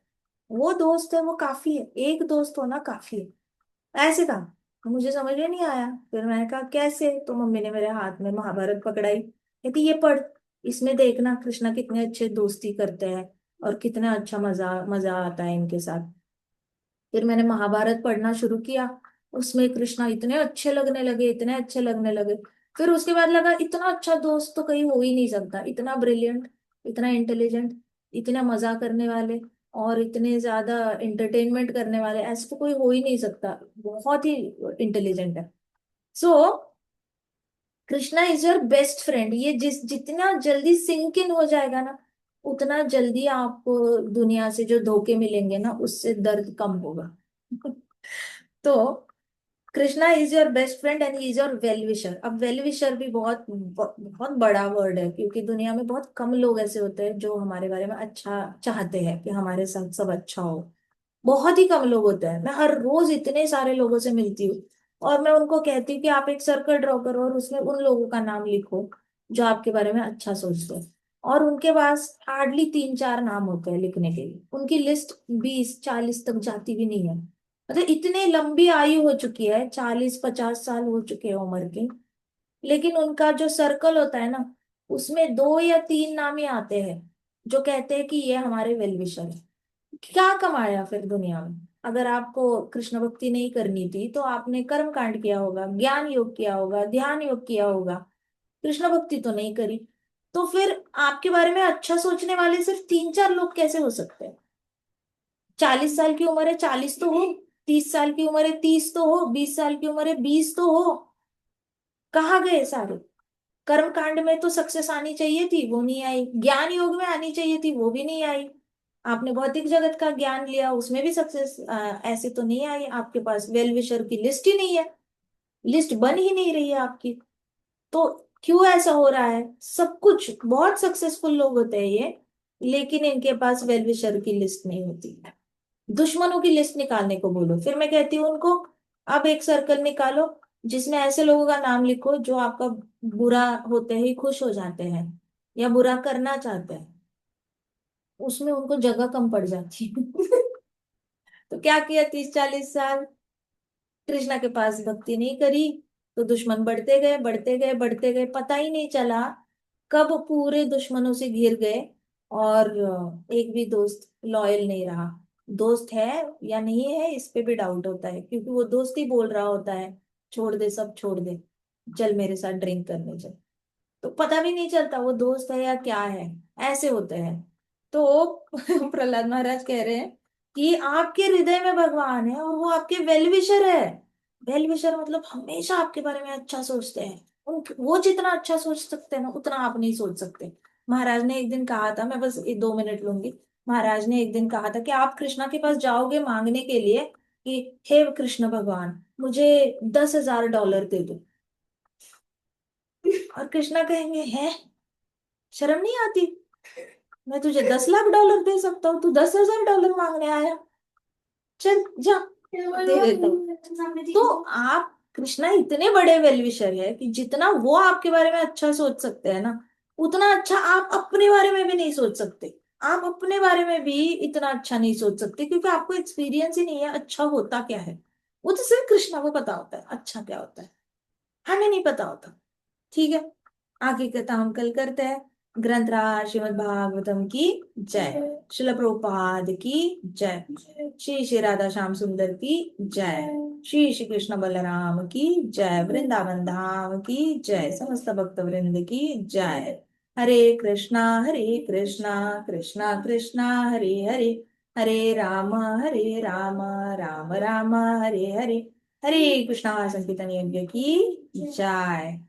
वो दोस्त है, वो काफी है, एक दोस्त होना काफी है। ऐसे कहा। तो मुझे समझ में नहीं आया। फिर मैंने कहा कैसे? तो मम्मी ने मेरे हाथ में महाभारत पकड़ाई, कहती ये पढ़, इसमें देखना कृष्णा कितने अच्छे दोस्ती करते हैं और कितना अच्छा मजा मजा आता है इनके साथ। फिर मैंने महाभारत पढ़ना शुरू किया। उसमें कृष्णा इतने अच्छे लगने लगे, इतने अच्छे लगने लगे। फिर उसके बाद लगा इतना अच्छा दोस्त तो कहीं हो ही नहीं सकता, इतना ब्रिलियंट, इतना इंटेलिजेंट, इतना मजा करने वाले, और इतने ज्यादा इंटरटेनमेंट करने वाले, ऐसे तो कोई हो ही नहीं सकता। बहुत ही इंटेलिजेंट है। So Krishna is your best friend. ये जितना जल्दी सिंक इन हो जाएगा ना, उतना जल्दी आपको दुनिया से जो धोखे मिलेंगे ना, उससे दर्द कम होगा। तो Krishna is your best friend and he is your well wisher. अब वेल विशर भी बहुत बहुत बड़ा वर्ड है, क्योंकि दुनिया में बहुत कम लोग ऐसे होते हैं जो हमारे बारे में अच्छा चाहते हैं कि हमारे साथ सब अच्छा हो। बहुत ही कम लोग होते हैं। मैं हर रोज इतने सारे लोगों से मिलती हूँ, और मैं उनको कहती हूँ कि आप एक सर्कल ड्रॉ करो और उसमें उन लोगों का नाम लिखो जो आपके बारे में अच्छा सोचते हैं। और उनके पास हार्डली 3-4 नाम होते हैं लिखने के लिए, उनकी लिस्ट 20-40 तक जाती भी नहीं है। मतलब इतनी लंबी आयु हो चुकी है, 40-50 साल हो चुके हैं उम्र के, लेकिन उनका जो सर्कल होता है ना, उसमें 2 या 3 नाम ही आते हैं जो कहते हैं कि ये हमारे वेल विशर है। क्या कमाया फिर दुनिया में? अगर आपको कृष्ण भक्ति नहीं करनी थी तो आपने कर्म कांड किया होगा, ज्ञान योग किया होगा, ध्यान योग किया होगा, कृष्ण भक्ति तो नहीं करी। तो फिर आपके बारे में अच्छा सोचने वाले सिर्फ 3-4 लोग कैसे हो सकते हैं? 40 साल की उम्र है, 40 तो हो। 30 साल की उम्र है, 30 तो हो। 20 साल की उम्र है, 20 तो हो। कहाँ गए सारे? कर्म कांड में तो सक्सेस आनी चाहिए थी, वो नहीं आई। ज्ञान योग में आनी चाहिए थी, वो भी नहीं आई। आपने भौतिक जगत का ज्ञान लिया, उसमें भी सक्सेस ऐसे तो नहीं आई आपके पास, वेल विशर की लिस्ट ही नहीं है, लिस्ट बन ही नहीं रही है आपकी। तो क्यों ऐसा हो रहा है? सब कुछ बहुत सक्सेसफुल लोग होते हैं ये, लेकिन इनके पास वेल विशर की लिस्ट नहीं होती है। दुश्मनों की लिस्ट निकालने को बोलो, फिर मैं कहती हूँ उनको, अब एक सर्कल निकालो जिसमें ऐसे लोगों का नाम लिखो जो आपका बुरा होते ही खुश हो जाते हैं या बुरा करना चाहते हैं, उसमें उनको जगह कम पड़ जाती है। तो क्या किया 30-40 साल, कृष्णा के पास भक्ति नहीं करी, तो दुश्मन बढ़ते गए बढ़ते गए बढ़ते गए, पता ही नहीं चला कब पूरे दुश्मनों से घिर गए, और एक भी दोस्त लॉयल नहीं रहा। दोस्त है या नहीं है इस पे भी डाउट होता है, क्योंकि वो दोस्त ही बोल रहा होता है छोड़ दे सब छोड़ दे, चल मेरे साथ ड्रिंक करने चल, तो पता भी नहीं चलता वो दोस्त है या क्या है, ऐसे होते हैं। तो प्रहलाद महाराज कह रहे हैं कि आपके हृदय में भगवान है और वो आपके वेल विशर है। वेल विशर मतलब हमेशा आपके बारे में अच्छा सोचते हैं, उन वो जितना अच्छा सोच सकते हैं ना उतना आप नहीं सोच सकते। महाराज ने एक दिन कहा था, मैं बस 2 मिनट लूंगी, महाराज ने एक दिन कहा था कि आप कृष्णा के पास जाओगे मांगने के लिए कि हे कृष्ण भगवान मुझे $10,000 दे दो, और कृष्णा कहेंगे है शर्म नहीं आती, मैं तुझे $10 लाख दे सकता हूँ, तू $10,000 मांगने आया, चल जा दे देता हूँ। तो आप, कृष्णा इतने बड़े वेल विशर है कि जितना वो आपके बारे में अच्छा सोच सकते हैं ना, उतना अच्छा आप अपने बारे में भी नहीं सोच सकते। आप अपने बारे में भी इतना अच्छा नहीं सोच सकते, क्योंकि आपको एक्सपीरियंस ही नहीं है अच्छा होता क्या है। वो तो सिर्फ कृष्णा को पता होता है अच्छा क्या होता है, हमें नहीं पता होता। ठीक है, आगे कथा हम कल करते हैं। ग्रंथराज श्रीमद् भागवतम की जय, शिल प्रभुपाद की जय, श्री श्री राधा श्याम सुंदर की जय, श्री श्री कृष्ण बलराम की जय, वृंदावन धाम की जय, समस्त भक्त वृंद की जय। हरे कृष्णा कृष्णा कृष्णा हरे हरे, हरे राम राम राम हरे हरे, हरे कृष्णा संकीर्तन यज्ञ की जय।